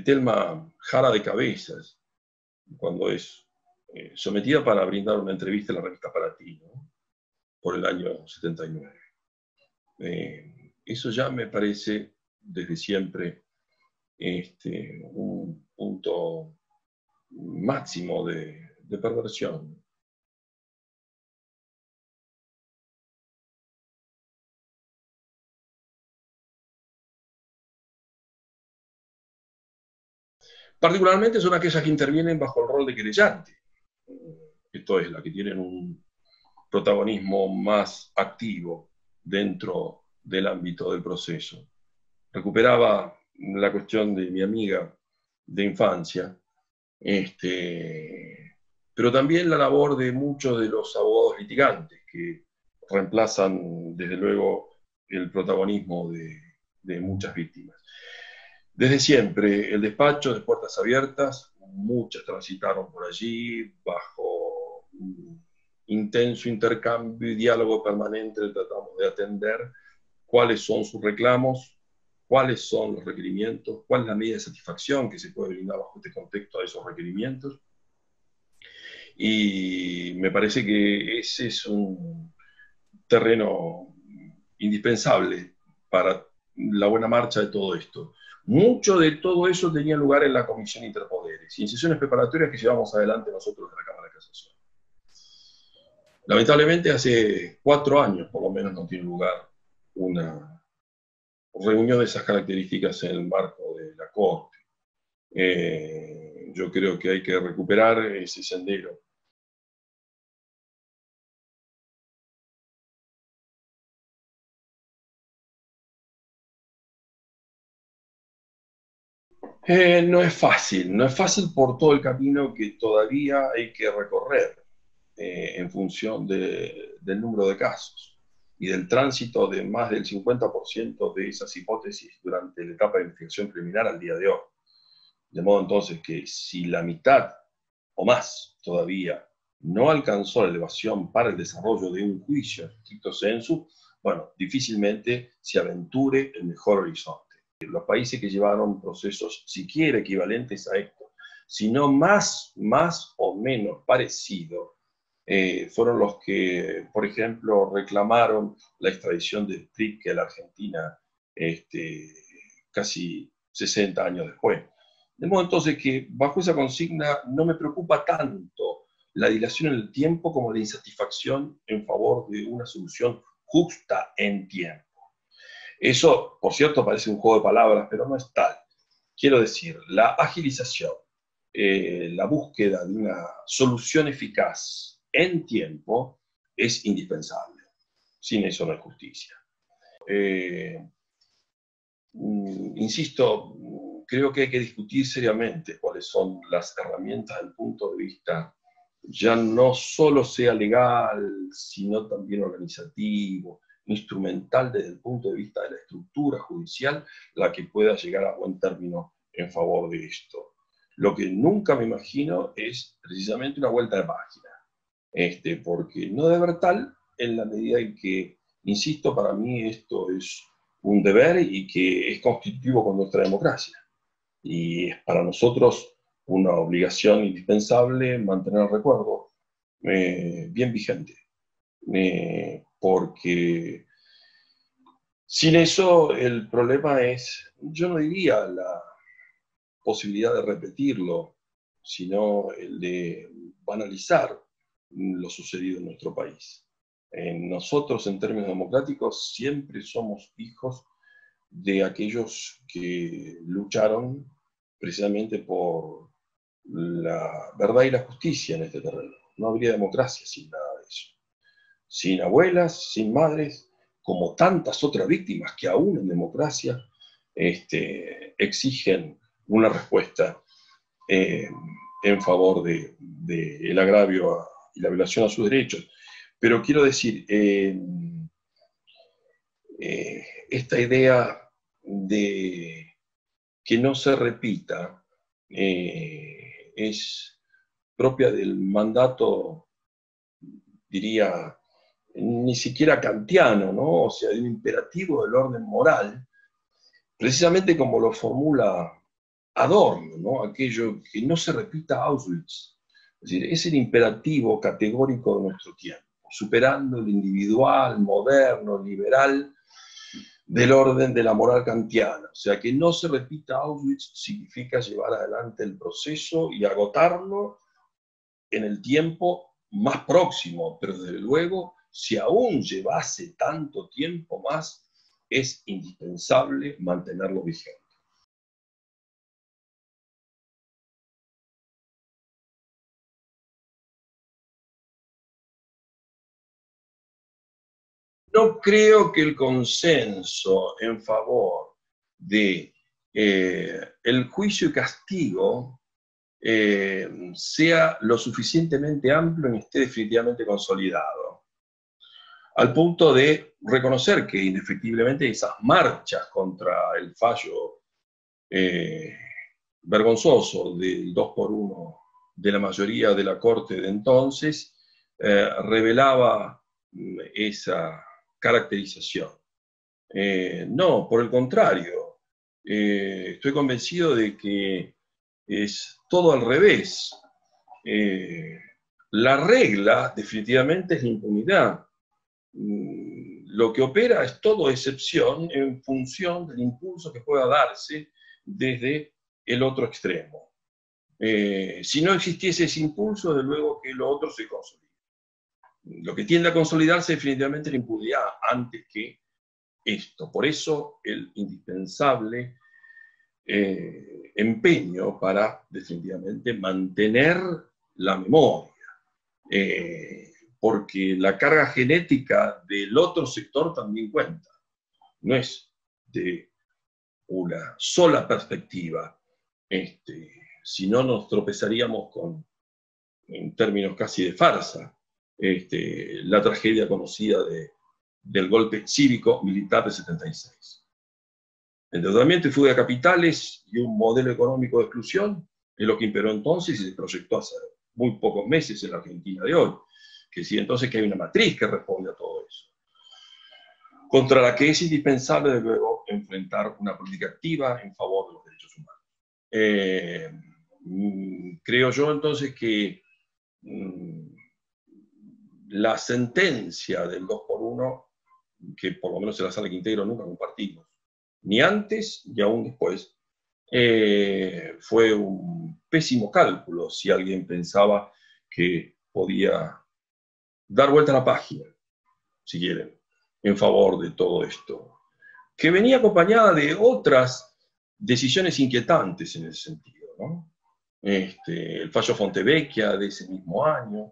Telma Jara de Cabezas, cuando es sometida para brindar una entrevista en la revista Para Ti, ¿no?, por el año 79. Eso ya me parece, desde siempre, un punto máximo de perversión. Particularmente son aquellas que intervienen bajo el rol de querellante. Esto es, las que tienen un protagonismo más activo dentro del ámbito del proceso. Recuperaba la cuestión de mi amiga de infancia, pero también la labor de muchos de los abogados litigantes que reemplazan, desde luego, el protagonismo de muchas víctimas. Desde siempre, el despacho de puertas abiertas, muchas transitaron por allí, bajo un intenso intercambio y diálogo permanente, tratamos de atender cuáles son sus reclamos, cuáles son los requerimientos, cuál es la medida de satisfacción que se puede brindar bajo este contexto a esos requerimientos. Y me parece que ese es un terreno indispensable para la buena marcha de todo esto. Mucho de todo eso tenía lugar en la Comisión Interpoderes y en sesiones preparatorias que llevamos adelante nosotros de la Cámara de Casación. Lamentablemente hace 4 años por lo menos no tiene lugar una reunión de esas características en el marco de la Corte. yo creo que hay que recuperar ese sendero. No es fácil por todo el camino que todavía hay que recorrer en función del número de casos y del tránsito de más del 50% de esas hipótesis durante la etapa de investigación preliminar al día de hoy. De modo entonces que si la mitad o más todavía no alcanzó la elevación para el desarrollo de un juicio stricto sensu, bueno, difícilmente se aventure el mejor horizonte. Los países que llevaron procesos siquiera equivalentes a esto, sino más o menos parecidos, fueron los que, por ejemplo, reclamaron la extradición de Strick a la Argentina casi 60 años después. De modo entonces que bajo esa consigna no me preocupa tanto la dilación en el tiempo como la insatisfacción en favor de una solución justa en tiempo. Eso, por cierto, parece un juego de palabras, pero no es tal. Quiero decir, la agilización, la búsqueda de una solución eficaz en tiempo es indispensable. Sin eso no hay justicia. Insisto, creo que hay que discutir seriamente cuáles son las herramientas desde el punto de vista ya no solo sea legal, sino también organizativo, instrumental desde el punto de vista de la estructura judicial, la que pueda llegar a buen término en favor de esto. Lo que nunca me imagino es precisamente una vuelta de página, porque no debe haber tal en la medida en que, insisto, para mí esto es un deber y que es constitutivo con nuestra democracia. Y es para nosotros una obligación indispensable mantener el recuerdo bien vigente. Porque sin eso el problema es, yo no diría la posibilidad de repetirlo, sino el de banalizar lo sucedido en nuestro país. Nosotros, en términos democráticos, siempre somos hijos de aquellos que lucharon precisamente por la verdad y la justicia en este terreno. No habría democracia sin nada de eso. Sin abuelas, sin madres, como tantas otras víctimas que aún en democracia exigen una respuesta en favor del agravio y la violación a sus derechos. Pero quiero decir, esta idea de que no se repita es propia del mandato, diría, ni siquiera kantiano, ¿no? O sea, de un imperativo del orden moral, precisamente como lo formula Adorno, ¿no? Aquello que no se repita Auschwitz. Es decir, es el imperativo categórico de nuestro tiempo, superando el individual, moderno, liberal, del orden de la moral kantiana. O sea, que no se repita Auschwitz significa llevar adelante el proceso y agotarlo en el tiempo más próximo, pero desde luego, si aún llevase tanto tiempo más, es indispensable mantenerlo vigente. No creo que el consenso en favor de el juicio y castigo sea lo suficientemente amplio ni esté definitivamente consolidado, al punto de reconocer que indefectiblemente esas marchas contra el fallo vergonzoso del 2-1 de la mayoría de la Corte de entonces revelaba esa caracterización. No, por el contrario, estoy convencido de que es todo al revés. La regla definitivamente es la impunidad. Lo que opera es todo excepción en función del impulso que pueda darse desde el otro extremo. Si no existiese ese impulso, de luego que lo otro se consolida. Lo que tiende a consolidarse definitivamente es la impunidad antes que esto. Por eso el indispensable empeño para definitivamente mantener la memoria, porque la carga genética del otro sector también cuenta, no es de una sola perspectiva, si no nos tropezaríamos con, en términos casi de farsa, la tragedia conocida del golpe cívico-militar de 76. Endeudamiento y fuga de capitales y un modelo económico de exclusión es lo que imperó entonces y se proyectó hace muy pocos meses en la Argentina de hoy. Que sí, entonces que hay una matriz que responde a todo eso, contra la que es indispensable, de luego, enfrentar una política activa en favor de los derechos humanos. Creo yo entonces que la sentencia del 2x1, que por lo menos en la Sala Quintero nunca compartimos, ni antes ni aún después, fue un pésimo cálculo si alguien pensaba que podía dar vuelta a la página, si quieren, en favor de todo esto, que venía acompañada de otras decisiones inquietantes en ese sentido, ¿no? El fallo Fontevecchia de ese mismo año,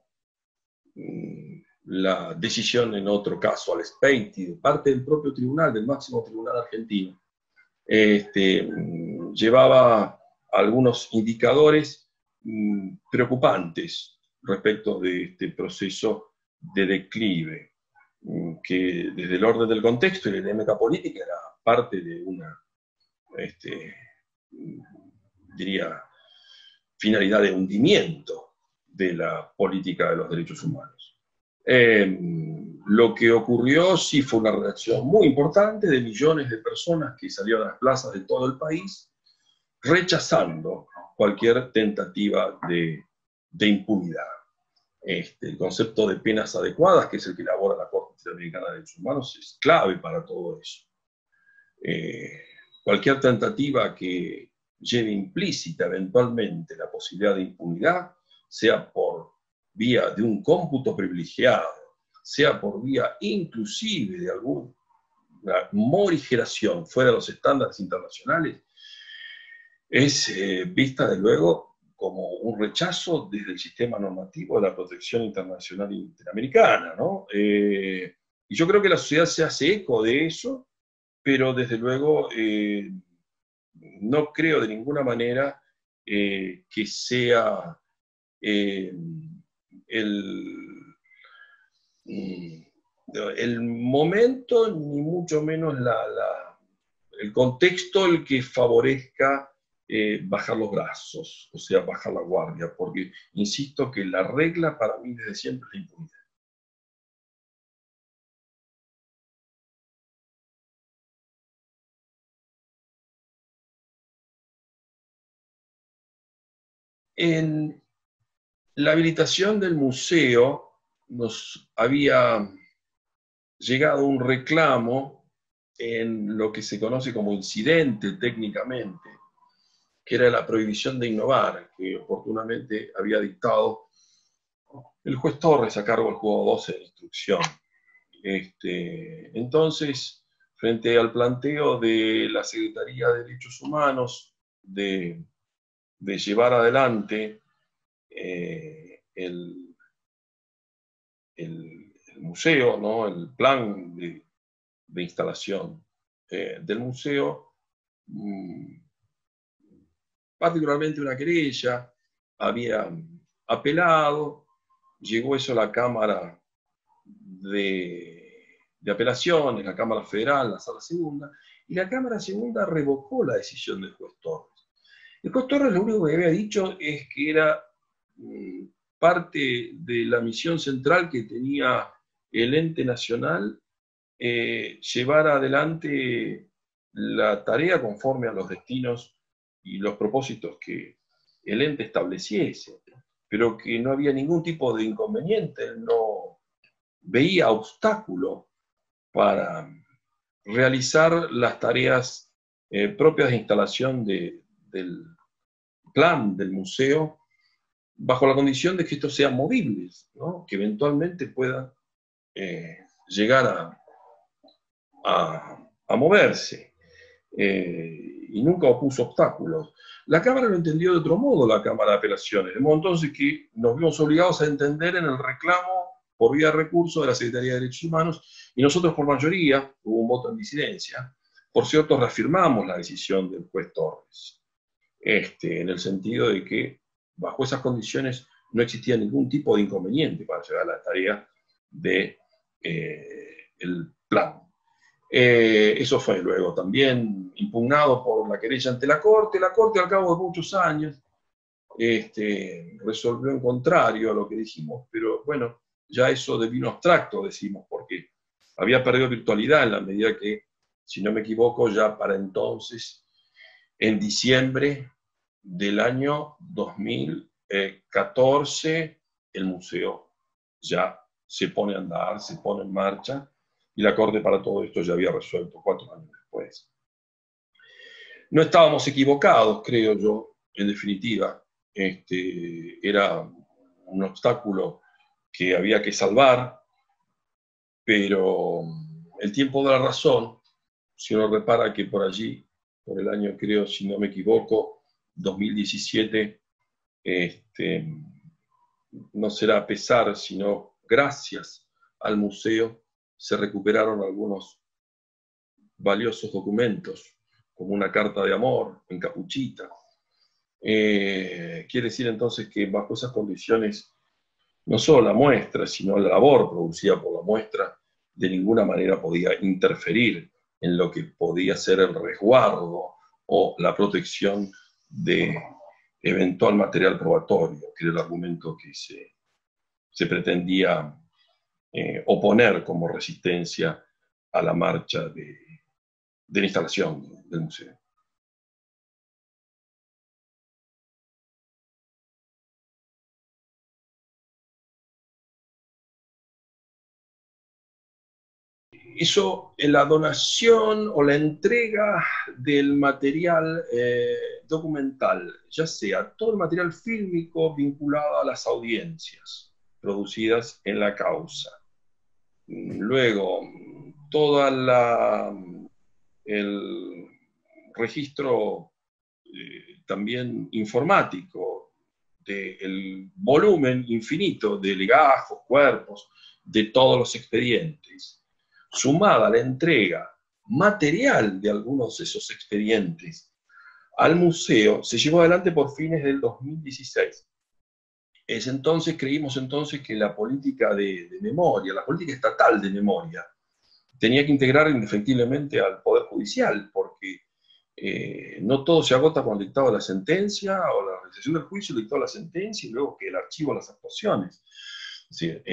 la decisión en otro caso al Speiti, de parte del propio tribunal, del máximo tribunal argentino, llevaba algunos indicadores preocupantes respecto de este proceso de declive, que desde el orden del contexto y la dinámica política era parte de una, diría, finalidad de hundimiento de la política de los derechos humanos. Lo que ocurrió sí fue una reacción muy importante de millones de personas que salieron a las plazas de todo el país rechazando cualquier tentativa de impunidad. El concepto de penas adecuadas, que es el que elabora la Corte Interamericana de Derechos Humanos, es clave para todo eso. Cualquier tentativa que lleve implícita eventualmente la posibilidad de impunidad, sea por vía de un cómputo privilegiado, sea por vía inclusive de alguna morigeración fuera de los estándares internacionales, es vista de luego como un rechazo desde el sistema normativo de la protección internacional interamericana, ¿no? Y yo creo que la sociedad se hace eco de eso, pero desde luego no creo de ninguna manera que sea el momento, ni mucho menos el contexto el que favorezca bajar los brazos, o sea, bajar la guardia, porque insisto que la regla para mí desde siempre es la impunidad. En la habilitación del museo nos había llegado un reclamo en lo que se conoce como incidente técnicamente, que era la prohibición de innovar, que oportunamente había dictado el juez Torres a cargo del juzgado 12 de instrucción. Entonces, frente al planteo de la Secretaría de Derechos Humanos de llevar adelante el museo, ¿no? El plan de instalación del museo, particularmente una querella, había apelado, llegó eso a la Cámara de Apelaciones, la Cámara Federal, la Sala Segunda, y la Cámara Segunda revocó la decisión del juez Torres. El juez Torres lo único que había dicho es que era parte de la misión central que tenía el ente nacional llevar adelante la tarea conforme a los destinos y los propósitos que el ente estableciese, pero que no había ningún tipo de inconveniente, no veía obstáculo para realizar las tareas propias de instalación del plan del museo, bajo la condición de que estos sean movibles, ¿no? Que eventualmente puedan llegar a moverse. y nunca opuso obstáculos. La Cámara lo entendió de otro modo, la Cámara de Apelaciones, de modo entonces que nos vimos obligados a entender en el reclamo por vía de recurso de la Secretaría de Derechos Humanos, y nosotros por mayoría, hubo un voto en disidencia, por cierto, reafirmamos la decisión del juez Torres, en el sentido de que bajo esas condiciones no existía ningún tipo de inconveniente para llegar a la tarea del plan. Eso fue luego también impugnado por la querella ante la Corte. La Corte, al cabo de muchos años, resolvió en contrario a lo que dijimos, pero bueno, ya eso devino abstracto, decimos, porque había perdido virtualidad en la medida que, si no me equivoco, ya para entonces, en diciembre del año 2014, el museo ya se pone a andar, se pone en marcha, y la Corte para todo esto ya había resuelto 4 años después. No estábamos equivocados, creo yo, en definitiva. Era un obstáculo que había que salvar, pero el tiempo da la razón. Si uno repara que por allí, por el año, creo, si no me equivoco, 2017, no será a pesar, sino gracias al museo, se recuperaron algunos valiosos documentos, como una carta de amor en capuchita. Quiere decir entonces que bajo esas condiciones, no solo la muestra, sino la labor producida por la muestra, de ninguna manera podía interferir en lo que podía ser el resguardo o la protección de eventual material probatorio, que era el argumento que se pretendía oponer como resistencia a la marcha de la instalación del museo. Eso, la donación o la entrega del material documental, ya sea todo el material fílmico vinculado a las audiencias producidas en la causa. Luego, todo el registro también informático del volumen infinito de legajos, cuerpos, de todos los expedientes, sumada a la entrega material de algunos de esos expedientes al museo, se llevó adelante por fines del 2016. Creímos entonces que la política de memoria, la política estatal de memoria, tenía que integrar indefectiblemente al Poder Judicial, porque no todo se agota con el dictado de la sentencia, o la realización del juicio, el dictado de la sentencia, y luego que el archivo de las actuaciones. Es decir,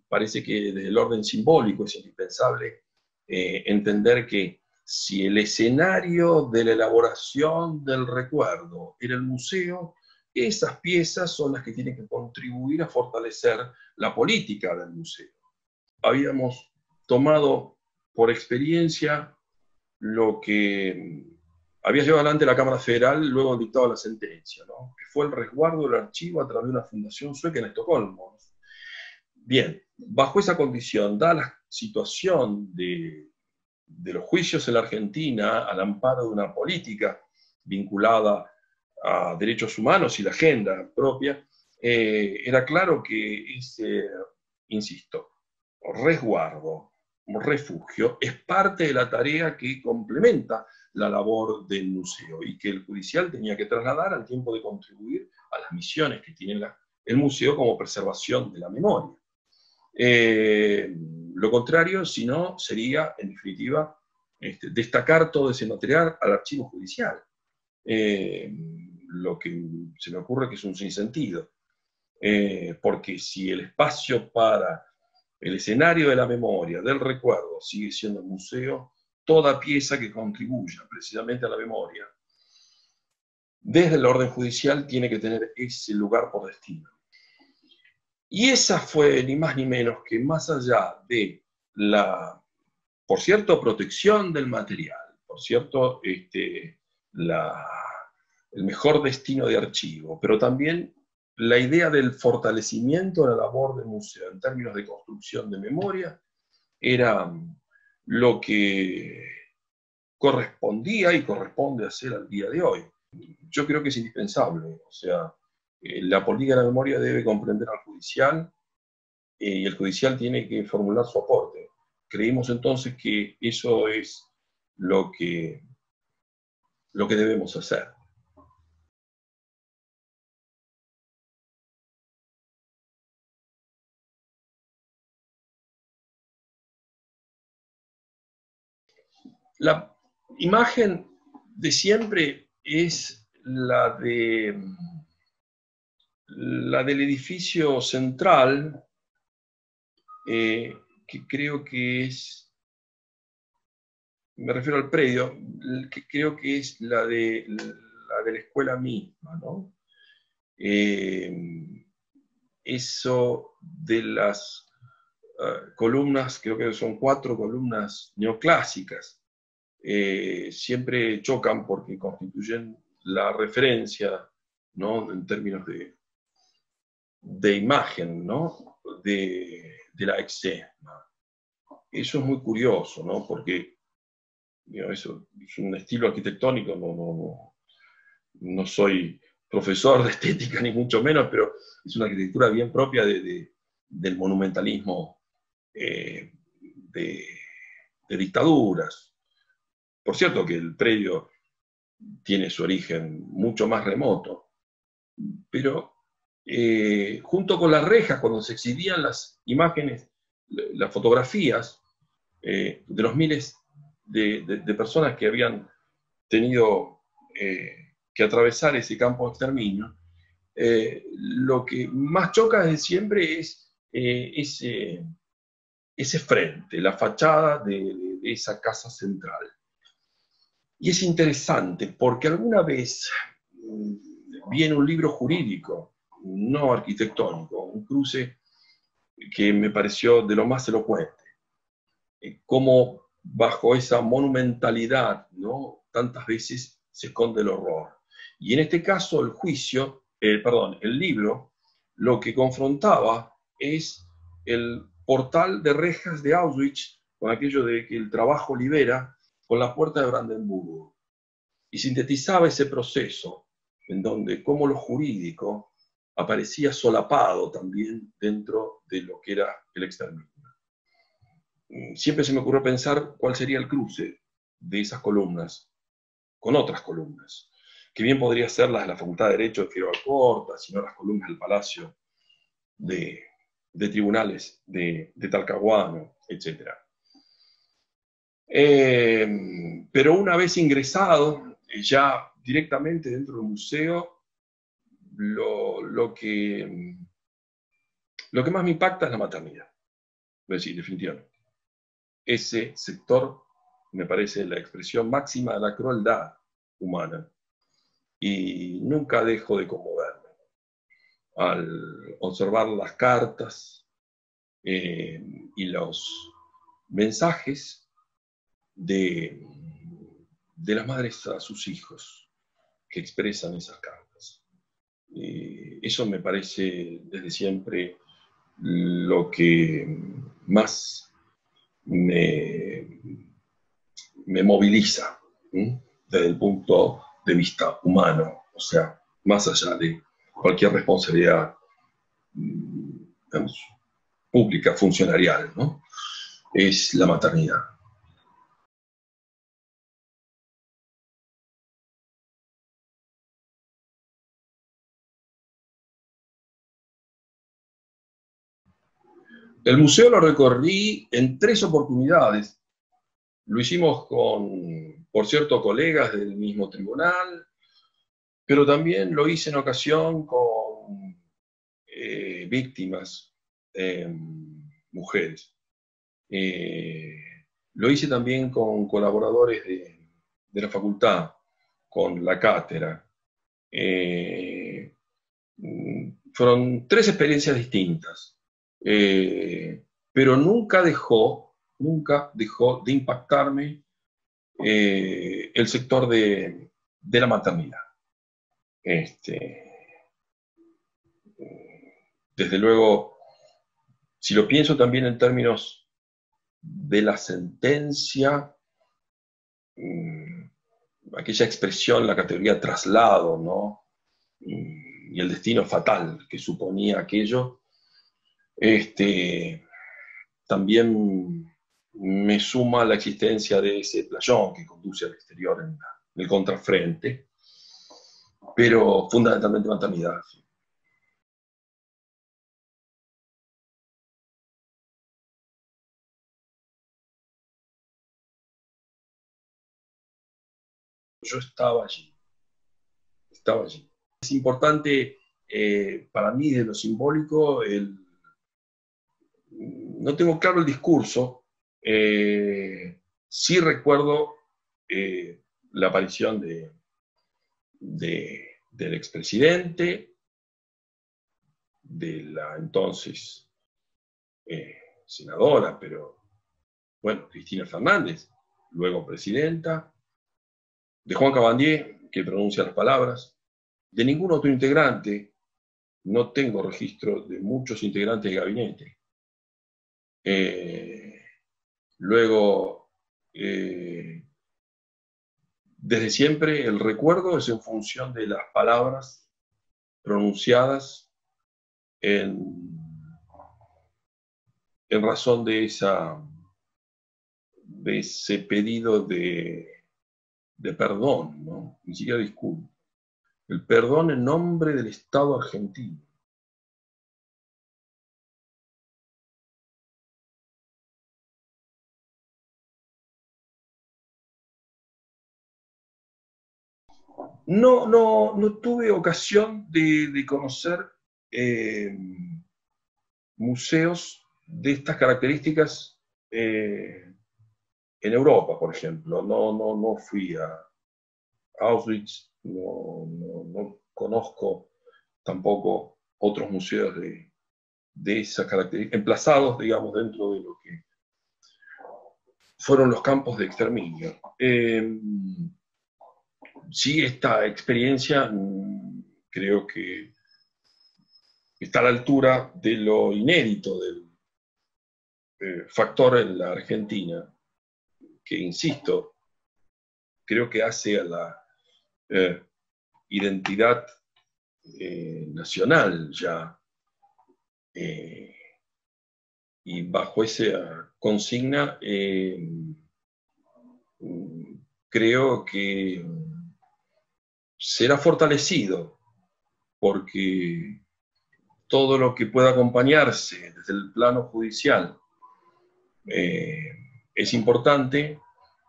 parece que desde el orden simbólico es indispensable entender que si el escenario de la elaboración del recuerdo era el museo, esas piezas son las que tienen que contribuir a fortalecer la política del museo. Habíamos tomado por experiencia lo que había llevado adelante la Cámara Federal luego del dictado de la sentencia, ¿no? Que fue el resguardo del archivo a través de una fundación sueca en Estocolmo. Bien, bajo esa condición, dada la situación de los juicios en la Argentina al amparo de una política vinculada a derechos humanos y la agenda propia, era claro que ese, insisto, resguardo, refugio, es parte de la tarea que complementa la labor del museo y que el judicial tenía que trasladar al tiempo de contribuir a las misiones que tiene el museo como preservación de la memoria. Lo contrario, si no, sería, en definitiva, destacar todo ese material al archivo judicial. Lo que se me ocurre que es un sinsentido. Porque si el espacio para el escenario de la memoria, del recuerdo, sigue siendo el museo, toda pieza que contribuya precisamente a la memoria, desde el orden judicial, tiene que tener ese lugar por destino. Y esa fue ni más ni menos que, más allá de la, por cierto, protección del material, por cierto, el mejor destino de archivo, pero también la idea del fortalecimiento de la labor del museo en términos de construcción de memoria, era lo que correspondía y corresponde hacer al día de hoy. Yo creo que es indispensable, o sea, la política de la memoria debe comprender al judicial y el judicial tiene que formular su aporte. Creímos entonces que eso es lo que debemos hacer. La imagen de siempre es la del edificio central, que creo que es, me refiero al predio, que creo que es la de la escuela misma, ¿no? Eso de las columnas, creo que son 4 columnas neoclásicas, siempre chocan porque constituyen la referencia, ¿no? En términos de imagen, ¿no? de la exesma. Eso es muy curioso, ¿no? Porque eso es un estilo arquitectónico, no soy profesor de estética ni mucho menos, pero es una arquitectura bien propia del monumentalismo de dictaduras. Por cierto que el predio tiene su origen mucho más remoto, pero junto con las rejas, cuando se exhibían las imágenes, las fotografías de los miles de personas que habían tenido que atravesar ese campo de exterminio, lo que más choca desde siempre es ese frente, la fachada de esa casa central. Y es interesante porque alguna vez vi en un libro jurídico, no arquitectónico, un cruce que me pareció de lo más elocuente, cómo bajo esa monumentalidad, ¿no? Tantas veces se esconde el horror. Y en este caso el libro, lo que confrontaba es el portal de rejas de Auschwitz, con aquello de que el trabajo libera, con la puerta de Brandenburgo. Y sintetizaba ese proceso en donde cómo lo jurídico aparecía solapado también dentro de lo que era el exterminio. Siempre se me ocurrió pensar cuál sería el cruce de esas columnas con otras columnas, que bien podría ser las de la Facultad de Derecho de Figueroa Alcorta, sino las columnas del Palacio de Tribunales de Talcahuano, etc. Pero una vez ingresado, ya directamente dentro del museo, lo que más me impacta es la maternidad. Es decir, definitivamente. Ese sector me parece la expresión máxima de la crueldad humana. Y nunca dejo de conmoverme al observar las cartas y los mensajes de las madres a sus hijos que expresan esas cartas. Eso me parece desde siempre lo que más me moviliza, desde el punto de vista humano, o sea, más allá de cualquier responsabilidad, digamos, pública, funcionarial, ¿no? Es la maternidad. El museo lo recorrí en 3 oportunidades. Lo hicimos con, por cierto, colegas del mismo tribunal, pero también lo hice en ocasión con víctimas, mujeres. Lo hice también con colaboradores de la facultad, con la cátedra. Fueron 3 experiencias distintas, pero nunca dejó de impactarme el sector de la maternidad. Desde luego, si lo pienso también en términos de la sentencia, aquella expresión, la categoría traslado, ¿no? Y el destino fatal que suponía aquello, también me suma la existencia de ese playón que conduce al exterior en el contrafrente, pero fundamentalmente maternidad. Yo estaba allí. Es importante para mí de lo simbólico, no tengo claro el discurso, sí recuerdo la aparición del expresidente, de la entonces senadora, pero bueno, Cristina Fernández, luego presidenta, de Juan Cabandier, que pronuncia las palabras, de ningún otro integrante. No tengo registro de muchos integrantes de gabinete. Luego, desde siempre el recuerdo es en función de las palabras pronunciadas en razón de ese pedido de perdón, ¿no? Ni siquiera disculpa. El perdón en nombre del Estado argentino. No tuve ocasión de conocer museos de estas características en Europa, por ejemplo. No fui a Auschwitz, no conozco tampoco otros museos de esa característica, emplazados, digamos, dentro de lo que fueron los campos de exterminio. Sí, esta experiencia creo que está a la altura de lo inédito del factor en la Argentina, que, insisto, creo que hace a la identidad nacional ya, y bajo esa consigna creo que será fortalecido, porque todo lo que pueda acompañarse desde el plano judicial es importante,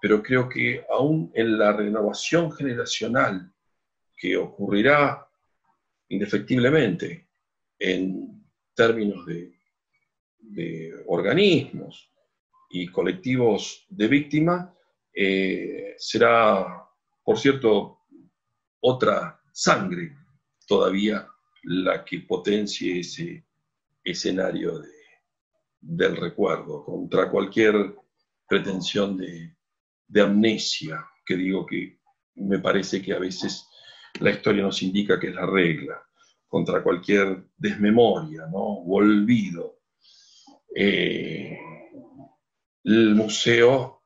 pero creo que aún en la renovación generacional que ocurrirá indefectiblemente en términos de organismos y colectivos de víctimas, será, por cierto, otra sangre todavía la que potencie ese escenario del recuerdo, contra cualquier pretensión de amnesia, que digo que me parece que a veces la historia nos indica que es la regla, contra cualquier desmemoria, ¿no? O olvido. El museo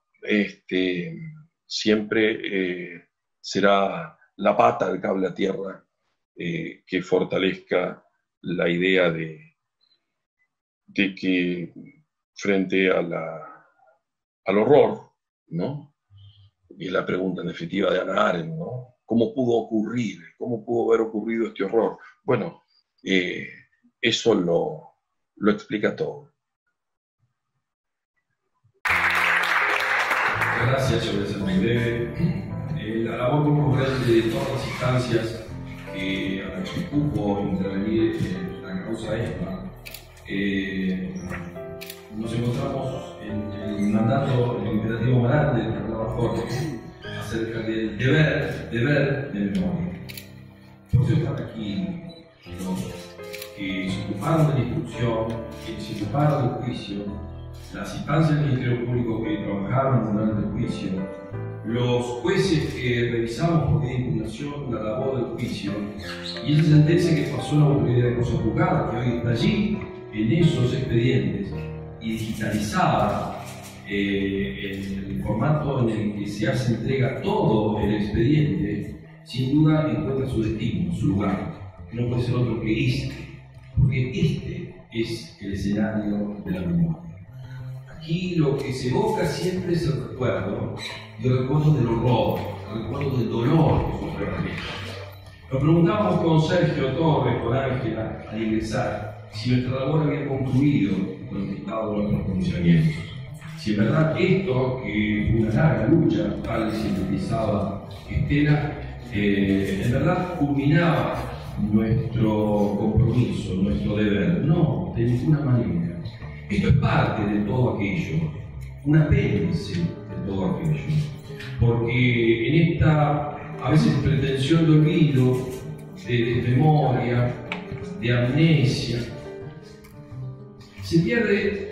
siempre será la pata del cable a tierra que fortalezca la idea de que frente al horror, ¿no? Y es la pregunta en definitiva de Hannah Arendt, ¿no? ¿Cómo pudo ocurrir? ¿Cómo pudo haber ocurrido este horror? Bueno, eso lo explica todo. Gracias, yo voy a ser muy breve. La labor concurrente de todas las instancias a las que pudo intervenir en la causa ESMA, nos encontramos en el mandato, en el imperativo grande de Fernando Jorge acerca del deber de memoria. Por eso están aquí los que se ocuparon de la instrucción, que se ocuparon del juicio, las instancias del Ministerio Público que trabajaron durante el juicio, los jueces que revisamos por vía de impugnación la labor del juicio, y esa sentencia que pasó a la autoridad de cosa juzgada, que hoy está allí, en esos expedientes, y digitalizada el formato en el que se hace entrega todo el expediente, sin duda encuentra su destino, su lugar. No puede ser otro que este, porque este es el escenario de la memoria. Aquí lo que se evoca siempre es el recuerdo, y el recuerdo del horror, el recuerdo del dolor que sufrió la gente. Nos preguntamos con Sergio Torres, con Ángela, al ingresar, si nuestra labor había concluido con el resultado de nuestros pronunciamientos. Si en verdad esto, que fue una larga lucha, tal y sintetizaba Estela, en verdad culminaba nuestro compromiso, nuestro deber. No, de ninguna manera. Esto es parte de todo aquello, un apéndice de todo aquello. Porque en esta, a veces, pretensión de olvido, de desmemoria, de amnesia, se pierde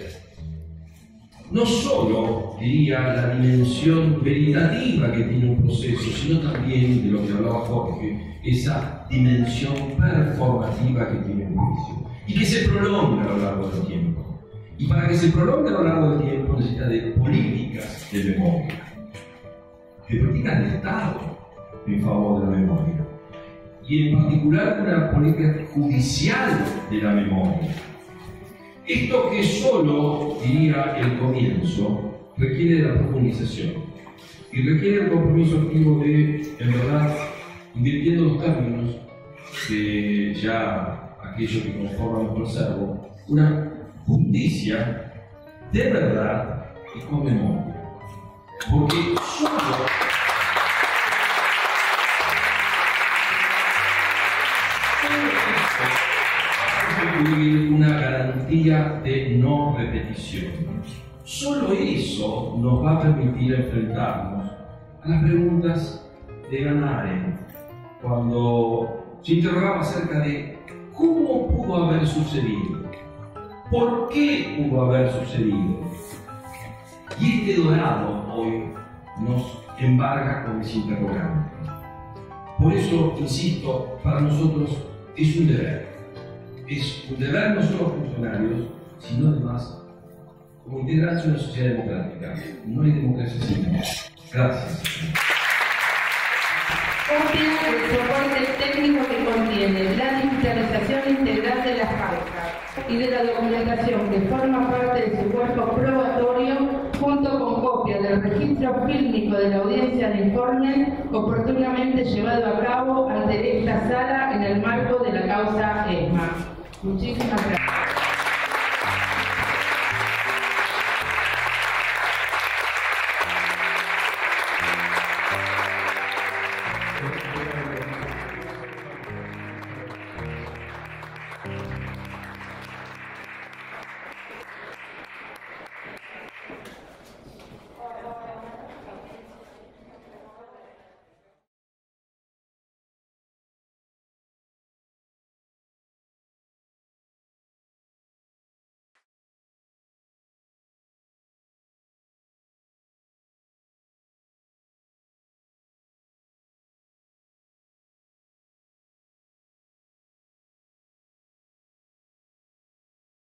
no solo, diría, la dimensión veritativa que tiene un proceso, sino también, de lo que hablaba Jorge, esa dimensión performativa que tiene un juicio y que se prolonga a lo largo del tiempo. Y para que se prolongue a lo largo del tiempo necesita de políticas de memoria, de políticas de Estado en favor de la memoria, y en particular una política judicial de la memoria. Esto que solo, diría, el comienzo, requiere de la profundización y requiere el compromiso activo de, en verdad, invirtiendo los términos de ya aquello que conforma nuestro acervo, una justicia de verdad y con memoria. Porque solo una garantía de no repetición. Solo eso nos va a permitir enfrentarnos a las preguntas de Hannah Arendt, cuando se interrogaba acerca de cómo pudo haber sucedido, por qué pudo haber sucedido. Y este dorado hoy nos embarga con ese interrogante. Por eso, insisto, para nosotros es un deber. Es un deber no solo funcionarios, sino además como integrantes de una sociedad democrática. No hay democracia sin democracia. Gracias. Copia el soporte técnico que contiene la digitalización integral de las causas y de la documentación que forma parte de su cuerpo probatorio, junto con copia del registro fílmico de la audiencia de informe oportunamente llevado a cabo ante esta sala en el marco de la causa ESMA. Muchísimas gracias.